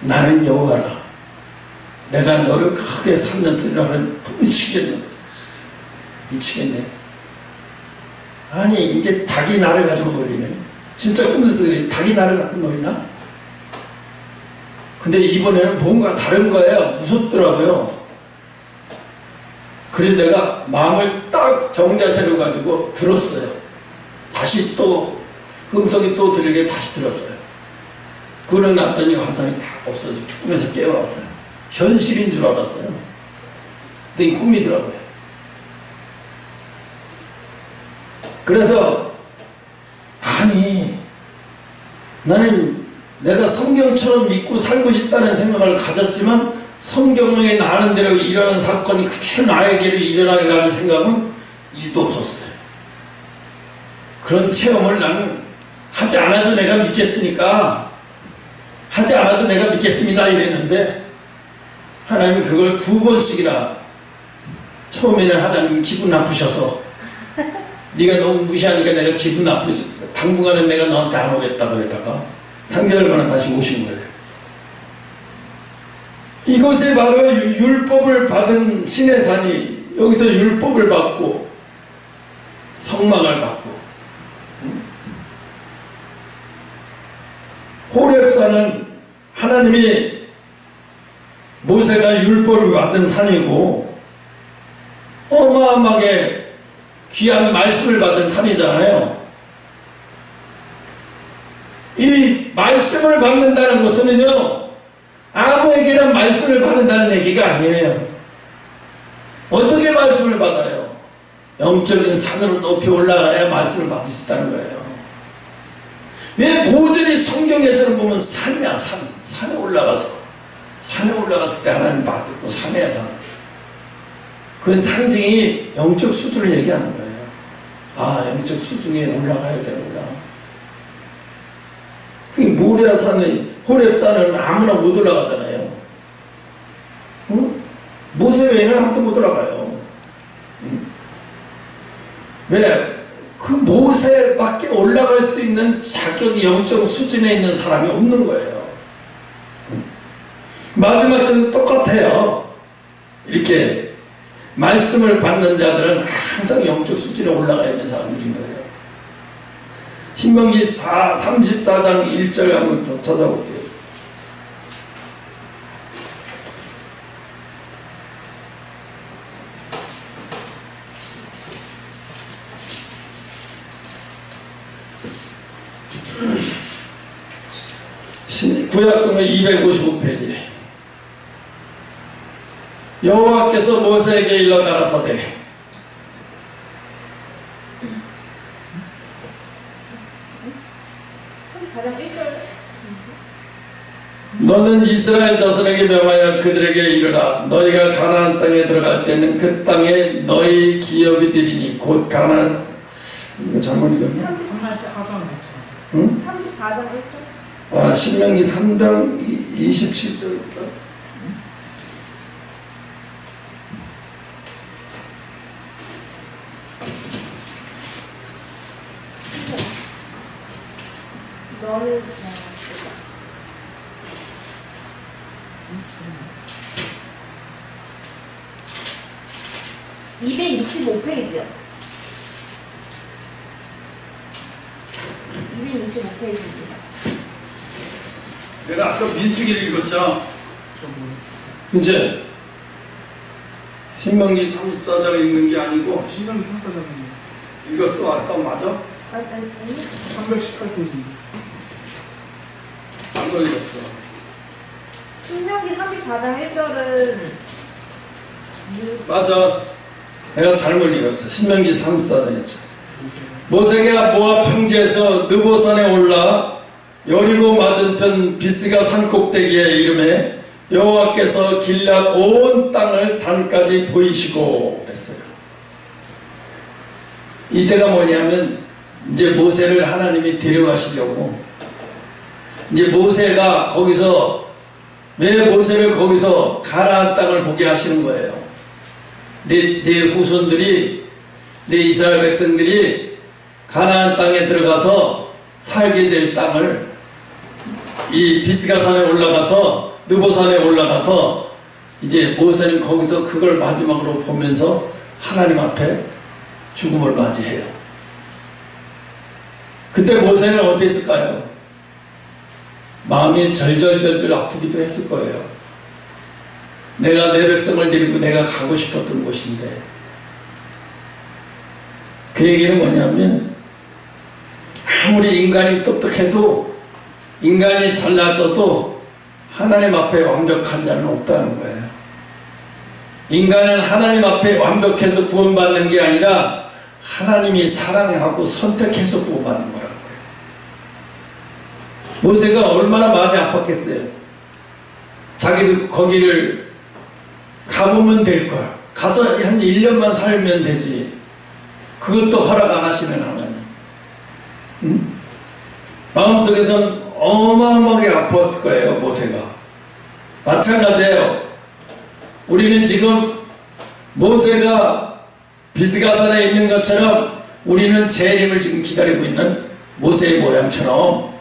나는 여호와라. 내가 너를 크게 삼는으리라 하는 미치겠네. 미치겠네. 아니 이제 닭이 나를 가지고 놀리네. 진짜 꿈에서 그래. 닭이 나를 갖고 놀리나? 근데 이번에는 뭔가 다른 거예요. 무섭더라고요. 그래서 내가 마음을 딱 정자세로 가지고 들었어요. 다시 또 그 음성이 또 들리게 다시 들었어요. 그러고 났더니 환상이 다 없어지고 꿈에서 깨어났어요. 현실인 줄 알았어요. 근데 이 꿈이더라고요. 그래서 아니 나는 내가 성경처럼 믿고 살고 싶다는 생각을 가졌지만 성경에 나는 대로 일어나는 사건이 그대로 나에게로 일어나려는 생각은 1도 없었어요. 그런 체험을 나는 하지 않아도 내가 믿겠으니까 하지 않아도 내가 믿겠습니다 이랬는데 하나님이 그걸 2번씩이나 처음에는 하나님이 기분 나쁘셔서 네가 너무 무시하니까 내가 기분 나쁘지 당분간은 내가 너한테 안 오겠다 그러다가 3개월 만에 다시 오신 거예요. 이곳에 바로 율법을 받은 신의 산이, 여기서 율법을 받고 성막을 받고, 호렙산은 하나님이 모세가 율법을 받은 산이고 어마어마하게 귀한 말씀을 받은 산이잖아요. 이 말씀을 받는다는 것은요, 아무에게나 말씀을 받는다는 얘기가 아니에요. 어떻게 말씀을 받아요? 영적인 산으로 높이 올라가야 말씀을 받을 수 있다는 거예요. 왜 모든이 성경에서는 보면 산이야, 산에 올라갔을 때 하나님 받고 산이야, 산. 그건 상징이 영적 수준을 얘기하는 거예요. 아, 영적 수준에 올라가야 되는구나. 그게 모리아산의 호렙산은 아무나 못 올라가잖아요. 응? 모세 외에는 아무도 못 올라가요. 응? 왜? 그 모세밖에 올라갈 수 있는 자격이 영적 수준에 있는 사람이 없는 거예요. 응? 마지막에도 똑같아요. 이렇게 말씀을 받는 자들은 항상 영적 수준에 올라가 있는 사람들인 거예요. 신명기 34장 1절 한번 더 찾아볼게요. 구약성경 255페이지. 여호와께서 모세에게 일러 가라사대 너는 이스라엘 자손에게 명하여 그들에게 이르라. 너희가 가나안 땅에 들어갈 때는 그 땅에 너희 기업이 되리니 곧 가나안. 이거 잘못 읽었나? 34장 응? 34장 1절. 아, 신명기 3장 27절부터. 너는 265페이지요. 265페이지입니다. 내가 아까 민수기를 읽었죠? 이제 신명기 34장 읽는 게 아니고 신명기 34장인데 읽었어? 아까 맞아? 318페이지. 안 걸렸어. 신명기 34장 1절은 맞아. 내가 잘못 읽었어. 신명기 34장 1절. 모세가 모압 평지에서 느보산에 올라 여리고 맞은편 비스가 산 꼭대기에 이름에 여호와께서 길앗 온 땅을 단까지 보이시고 그랬어요. 이때가 뭐냐면 이제 모세를 하나님이 데려가시려고, 이제 모세가 거기서, 왜 모세를 거기서 가나안 땅을 보게 하시는 거예요. 내 후손들이, 내 이스라엘 백성들이 가나안 땅에 들어가서 살게 될 땅을 이 비스가산에 올라가서, 느보산에 올라가서 이제 모세는 거기서 그걸 마지막으로 보면서 하나님 앞에 죽음을 맞이해요. 그때 모세는 어땠을까요? 마음이 절절절절 아프기도 했을 거예요. 내가 내 백성을 데리고 내가 가고 싶었던 곳인데. 그 얘기는 뭐냐면, 아무리 인간이 똑똑해도, 인간이 잘나도 하나님 앞에 완벽한 자는 없다는 거예요. 인간은 하나님 앞에 완벽해서 구원받는 게 아니라 하나님이 사랑하고 선택해서 구원받는 거라는 거예요. 모세가 얼마나 마음이 아팠겠어요. 자기도 거기를 가보면 될걸. 가서 한 1년만 살면 되지. 그것도 허락 안 하시는 하나님. 응? 마음속에선 어마어마하게 아팠을 거예요, 모세가. 마찬가지예요. 우리는 지금 모세가 비스가산에 있는 것처럼 우리는 재림을 지금 기다리고 있는 모세의 모양처럼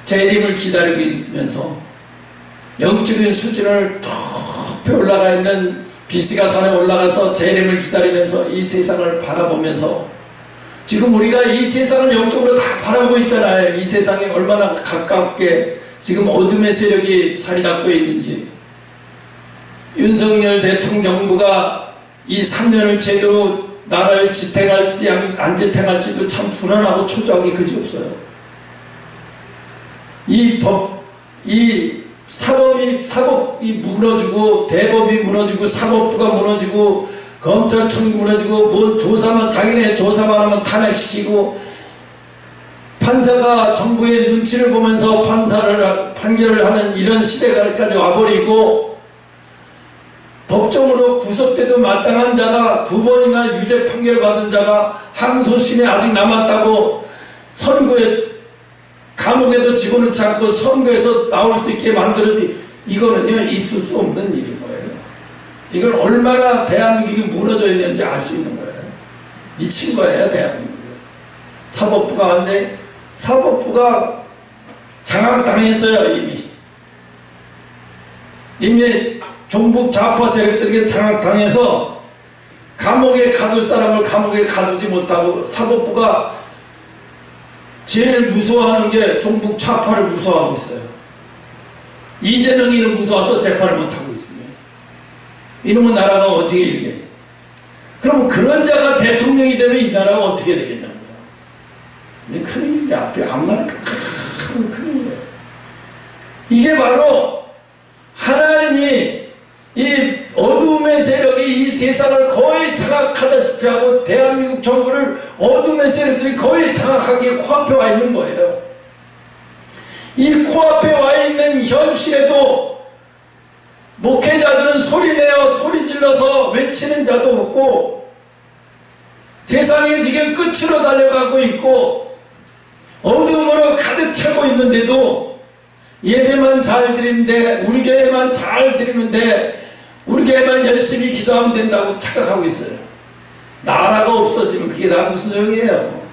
재림을 기다리고 있으면서 영적인 수준을 높이 올라가 있는 비스가산에 올라가서 재림을 기다리면서 이 세상을 바라보면서 지금 우리가 이 세상을 영적으로 다 바라보고 있잖아요. 이 세상에 얼마나 가깝게 지금 어둠의 세력이 자리 잡고 있는지. 윤석열 대통령 정부가 이 3년을 제대로 나라를 지탱할지 안 지탱할지도 참 불안하고 초조하기 그지없어요. 이 사법이 무너지고 대법이 무너지고 사법부가 무너지고 검찰청이 무너지고 뭐 조사만 자기네 조사만 하면 탄핵시키고 판사가 정부의 눈치를 보면서 판결을 하는 이런 시대까지 와버리고 법정으로 구속돼도 마땅한 자가 2번이나 유죄 판결을 받은 자가 항소심에 아직 남았다고 선고에 감옥에도 집어넣지 않고 선거에서 나올 수 있게 만들었니 이거는요 있을 수 없는 일인 거예요. 이건 얼마나 대한민국이 무너져 있는지 알 수 있는 거예요. 미친 거예요 대한민국이. 사법부가 한데 사법부가 장악당했어요. 이미 종북 좌파 세력들에게 장악당해서 감옥에 가둘 사람을 감옥에 가두지 못하고 사법부가 제일 무서워하는 게 종북 좌파를 무서워하고 있어요. 이재명이를 무서워서 재판을 못하고 있습니다. 이놈의 나라가 어떻게 이렇게. 그럼 그런 자가 대통령이 되면 이 나라가 어떻게 되겠냐고요. 이게 큰일인데 앞에 앞날 큰 큰일이에요. 이게 바로 하나님이 이 어둠의 세력이 이 세상을 거의 장악하다시피 하고 대한민국 정부를 어둠의 세력들이 거의 장악하기에 코앞에 와 있는 거예요. 이 코앞에 와 있는 현실에도 목회자들은 소리내어 소리 질러서 외치는 자도 없고 세상이 지금 끝으로 달려가고 있고 어둠으로 가득 차고 있는데도 예배만 잘 드리는데 우리 교회만 잘 드리면 돼 우리 교회만 열심히 기도하면 된다고 착각하고 있어요. 나라가 없어지면 그게 다 무슨 소용이에요.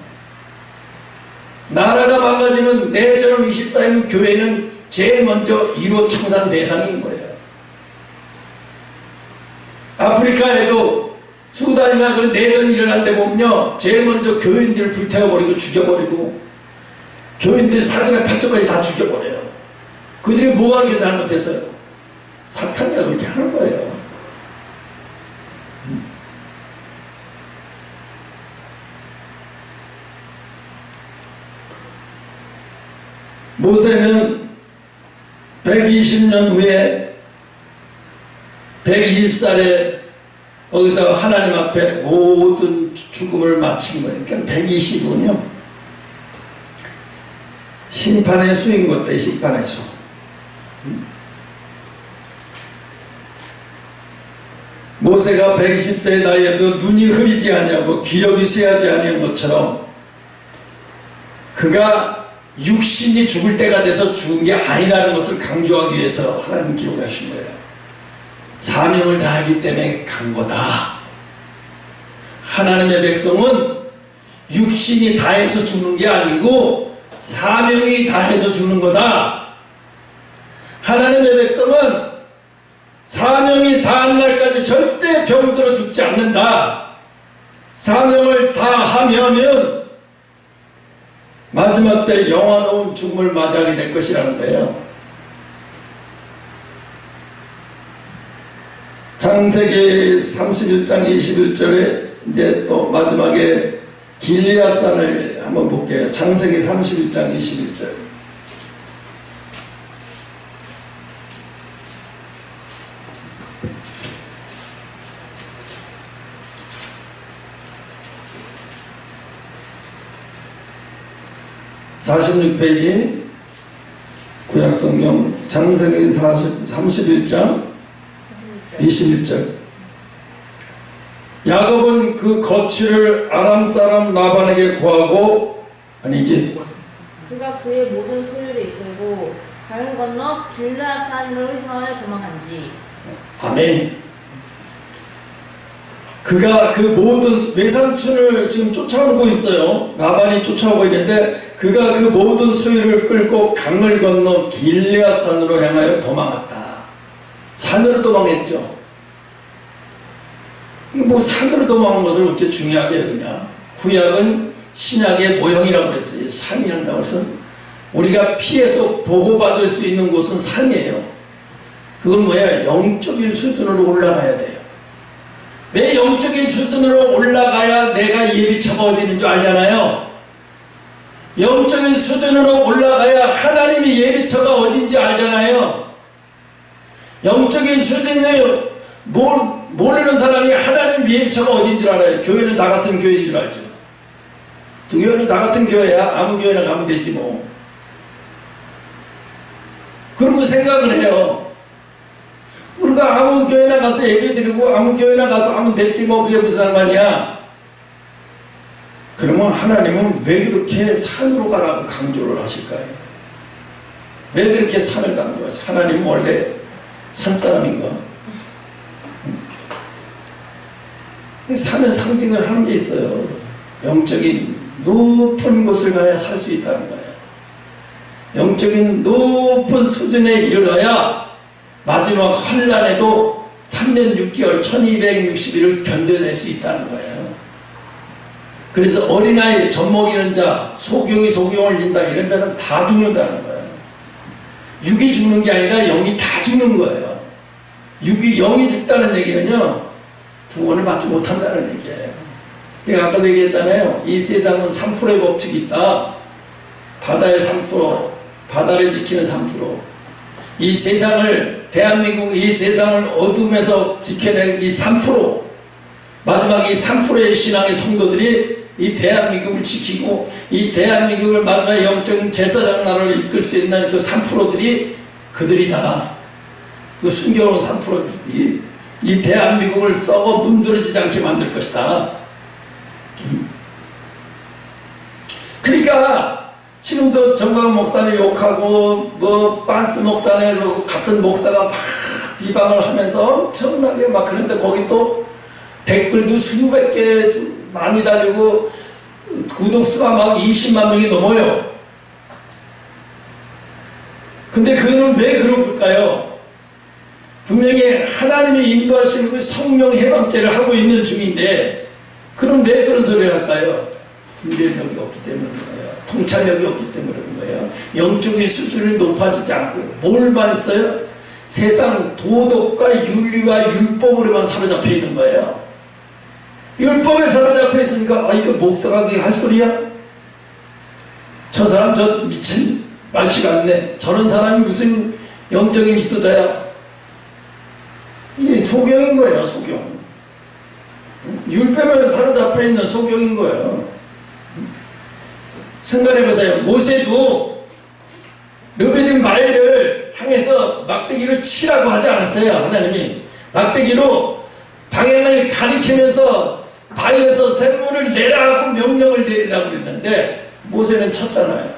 나라가 망가지면 내전 24인 교회는 제일 먼저 1호 청산 대상인 거예요. 아프리카에도 수단이나 그런 내전이 일어날 때 보면요 제일 먼저 교인들을 불태워버리고 죽여버리고 교인들 사전에 팔쪽까지 다 죽여버려요. 그들이 뭐가 그렇게 잘못했어요? 사탄이 그렇게 하는 거예요. 모세는 120년 후에 120살에 거기서 하나님 앞에 모든 죽음을 마친 거예요. 그러니까 120은요 심판의 수인 것 때 심판의 수. 모세가 120세의 나이에도 눈이 흐리지 아니하고 기력이 쇠하지 아니한 것처럼 그가 육신이 죽을 때가 돼서 죽은 게 아니라는 것을 강조하기 위해서 하나님 기록하신 거예요. 사명을 다하기 때문에 간 거다. 하나님의 백성은 육신이 다해서 죽는 게 아니고 사명이 다해서 죽는 거다. 하나님의 백성은 사명이 다한 날까지 절대 병들어 죽지 않는다. 사명을 다하면 마지막 때 영원한 죽음을 맞이하게 될 것이라는 거예요. 창세기 31장 21절에 이제 또 마지막에 길리앗산을 한번 볼게요. 창세기 31장 21절. (46페이지) 구약성경 창세기 31장 21절. 야곱은 그 거취를 아람 사람 라반에게 구하고 아니지 그가 그의 모든 소유를 이끌고 강을 건너 길르앗 산으로 희성하여 도망간지. 아멘. 그가 그 모든 외삼촌을 지금 쫓아오고 있어요. 라반이 쫓아오고 있는데 그가 그 모든 소유를 끌고 강을 건너 길르앗산으로 향하여 도망했다. 산으로 도망했죠. 이게 뭐 산으로 도망한 것을 그렇게 중요하게 여기냐. 구약은 신약의 모형이라고 그랬어요. 산이라는 것은 우리가 피해서 보호받을 수 있는 곳은 산이에요. 그건 뭐야? 영적인 수준으로 올라가야 돼요. 왜 영적인 수준으로 올라가야 내가 예비처가 어디 있는 줄 알잖아요. 영적인 수준으로 올라가야 하나님의 예비처가 어딘지 알잖아요. 영적인 수준을 모르는 사람이 하나님 예비처가 어딘지 알아요. 교회는 나 같은 교회인 줄 알죠. 교회는 나 같은 교회야. 아무 교회나 가면 되지 뭐. 그러고 생각을 해요. 우리가 아무 교회나 가서 예배 드리고 아무 교회나 가서 하면 됐지 뭐. 그게 무슨 상관이야. 그러면 하나님은 왜 그렇게 산으로 가라고 강조를 하실까요? 왜 그렇게 산을 강조하실까요? 하나님은 원래 산사람인가? 산은 상징을 하는 게 있어요. 영적인 높은 곳을 가야 살 수 있다는 거예요. 영적인 높은 수준에 이르러야 마지막 환란에도 3년 6개월 1260일을 견뎌낼 수 있다는 거예요. 그래서 어린아이 젖먹이는 자, 소경이 소경을 린다 이런 자는 다 죽는다는 거예요. 육이 죽는 게 아니라 영이 다 죽는 거예요. 영이 죽다는 얘기는요, 구원을 받지 못한다는 얘기예요. 그러니까 아까도 얘기했잖아요. 이 세상은 3%의 법칙이 있다. 바다의 3%, 바다를 지키는 3%. 이 세상을, 대한민국 이 세상을 어둠에서 지켜낼 이 3%, 마지막 이 3%의 신앙의 성도들이 이 대한민국을 지키고 이 대한민국을 마지막 영적인 제사장 나라를 이끌 수 있는 그 3%들이 그들이다. 그 순교로운 3%들이 이 대한민국을 썩어 문드러지지 않게 만들 것이다. 그러니까 지금도 정광 목사를 욕하고 뭐 빤스 목사네 같은 목사가 막 비방을 하면서 엄청나게 막 그런데 거기 또 댓글도 수백 개 많이 달리고 구독수가 막 20만 명이 넘어요. 근데 그거는 왜 그럴까요? 분명히 하나님이 인도하시는 그 성령 해방죄를 하고 있는 중인데 그럼 왜 그런 소리를 할까요? 분별력이 없기 때문인 거예요. 통찰력이 없기 때문인 거예요. 영적인 수준이 높아지지 않고 뭘만 써요? 세상 도덕과 윤리와 율법으로만 사로잡혀 있는 거예요. 율법에 사로잡혀 있으니까 이거 목사가 그게 할 소리야? 저 사람 저 미친 말씨 같네. 저런 사람이 무슨 영적인 지도자야? 이게 소경인 거예요. 소경. 율법에 사로잡혀 있는 소경인 거예요. 생각해보세요. 모세도 르베딘 마을을 향해서 막대기를 치라고 하지 않았어요. 하나님이 막대기로 방향을 가리키면서 바위에서 샘물을 내라 하고 명령을 내리라고 그랬는데 모세는 쳤잖아요.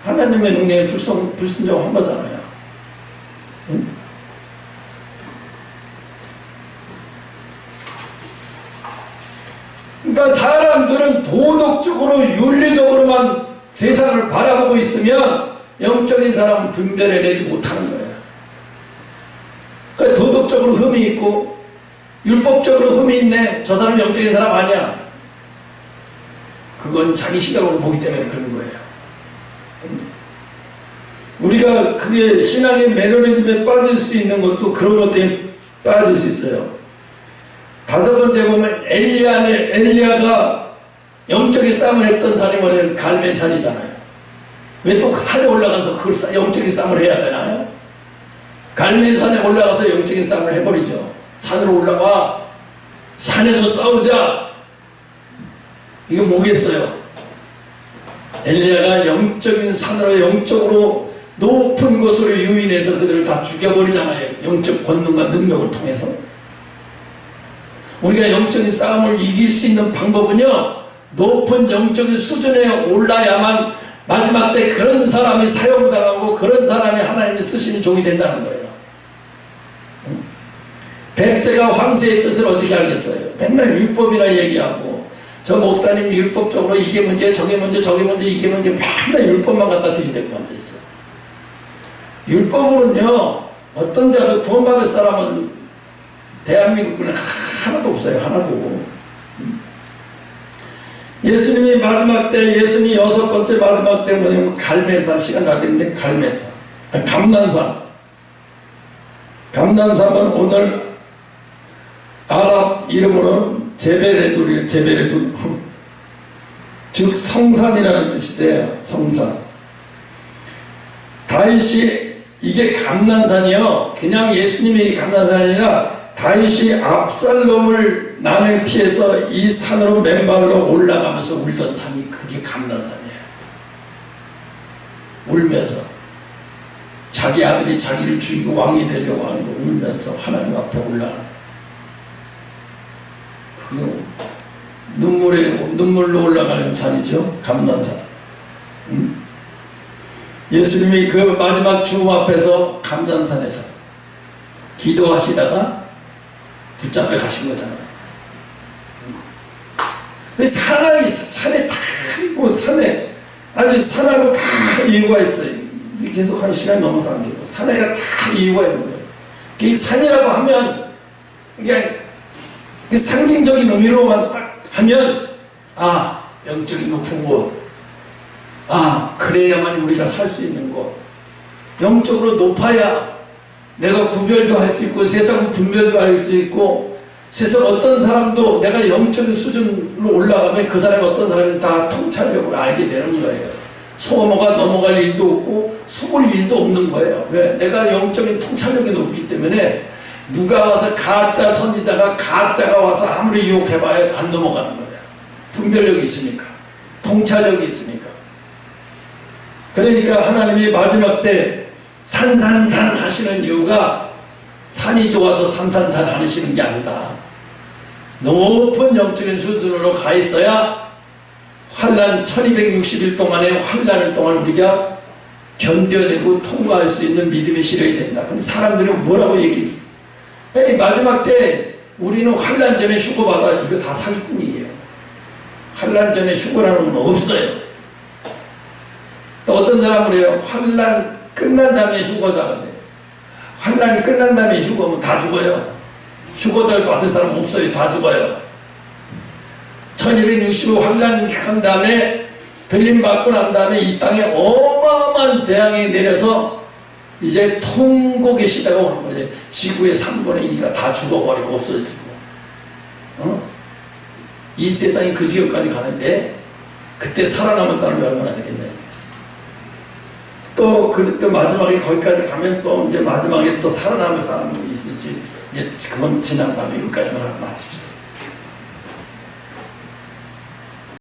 하나님의 명령에 불순종한 거잖아요. 응? 그러니까 사람들은 도덕적으로 윤리적으로만 세상을 바라보고 있으면 영적인 사람은 분별해내지 못하는 거예요. 그러니까 도덕적으로 흠이 있고 율법적으로 흠이 있네. 저 사람 영적인 사람 아니야. 그건 자기 시각으로 보기 때문에 그런 거예요. 우리가 그게 신앙의 매너리즘에 빠질 수 있는 것도 그런 것 때문에 빠질 수 있어요. 5번째 보면 엘리야가 영적인 싸움을 했던 산이 뭐래요? 갈멜산이잖아요. 왜 또 산에 올라가서 그걸 영적인 싸움을 해야 되나요? 갈멜산에 올라가서 영적인 싸움을 해버리죠. 산으로 올라가. 산에서 싸우자. 이거 뭐겠어요? 엘리야가 영적인 산으로 영적으로 높은 곳으로 유인해서 그들을 다 죽여버리잖아요. 영적 권능과 능력을 통해서. 우리가 영적인 싸움을 이길 수 있는 방법은요, 높은 영적인 수준에 올라야만 마지막 때 그런 사람이 사용당하고 그런 사람이 하나님이 쓰시는 종이 된다는 거예요. 백세가 황제의 뜻을 어떻게 알겠어요? 맨날 율법이나 얘기하고 저 목사님 율법적으로 이게 문제, 저게 문제, 저게 문제, 이게 문제, 맨날 율법만 갖다 들이대고 앉아있어. 율법으로는요, 어떤 자도 구원받을 사람은 대한민국에는 하나도 없어요. 하나도. 예수님이 마지막 때, 예수님이 6번째 마지막 때 뭐냐면 갈매산, 시간 다 됐는데 감난산. 감난산은 오늘 아랍 이름으로는 제베레둘이에요. 제베레둘. 즉 성산이라는 뜻이에요. 성산. 다윗이 이게 감난산이요. 그냥 예수님이 감난산이 아니라 다윗이 압살롬을 난을 피해서 이 산으로 맨발로 올라가면서 울던 산이 그게 감난산이에요. 울면서 자기 아들이 자기를 죽이고 왕이 되려고 하는 거 울면서 하나님 앞에 올라가는 그 눈물로 올라가는 산이죠. 감난산. 예수님이 그 마지막 죽음 앞에서 감난산에서 기도하시다가 붙잡혀 가신 거잖아요. 산에 있어. 산에 다 있고, 산에 아주 산하고 다 이유가 있어요. 계속 한 시간 넘어서 안 돼요. 산에가 다 이유가 있는 거예요. 이 산이라고 하면 이게 상징적인 의미로만 딱 하면 영적인 높은 곳, 그래야만 우리가 살 수 있는 곳, 영적으로 높아야 내가 구별도 할 수 있고 세상 분별도 할 수 있고 세상 어떤 사람도 내가 영적인 수준으로 올라가면 그 사람이 어떤 사람을 다 통찰력으로 알게 되는 거예요. 소모가 넘어갈 일도 없고 속을 일도 없는 거예요. 왜? 내가 영적인 통찰력이 높기 때문에 누가 와서 가짜 선지자가 가짜가 와서 아무리 유혹해봐야 안 넘어가는 거예요. 분별력이 있으니까, 통찰력이 있으니까. 그러니까 하나님이 마지막 때 산산산 하시는 이유가 산이 좋아서 산산산 안 하시는 게 아니다. 높은 영적인 수준으로 가 있어야 환난 1260일 동안의 환난을 동안 우리가 견뎌내고 통과할 수 있는 믿음의 실력이 된다. 근데 사람들이 뭐라고 얘기했어? 마지막 때 우리는 환난 전에 휴거받아. 이거 다 사기꾼이에요. 환난 전에 휴거라는 건 없어요. 또 어떤 사람은 해요. 환난 끝난 다음에 휴거다. 환난이 끝난 다음에 휴거면 다 죽어요. 휴거들 받을 사람 없어요. 다 죽어요. 1265 환난 한 다음에 들림 받고 난 다음에 이 땅에 어마어마한 재앙이 내려서 이제 통곡의 시대가 오는 거죠. 지구의 3분의 2가 다 죽어버리고 없어지고, 이 세상이 그 지역까지 가는데 그때 살아남은 사람이 얼마나 되겠냐. 또 마지막에 거기까지 가면 또 이제 마지막에 또 살아남을 사람도 있을지, 이제 그건 지난 밤에 여기까지만 마칩시다.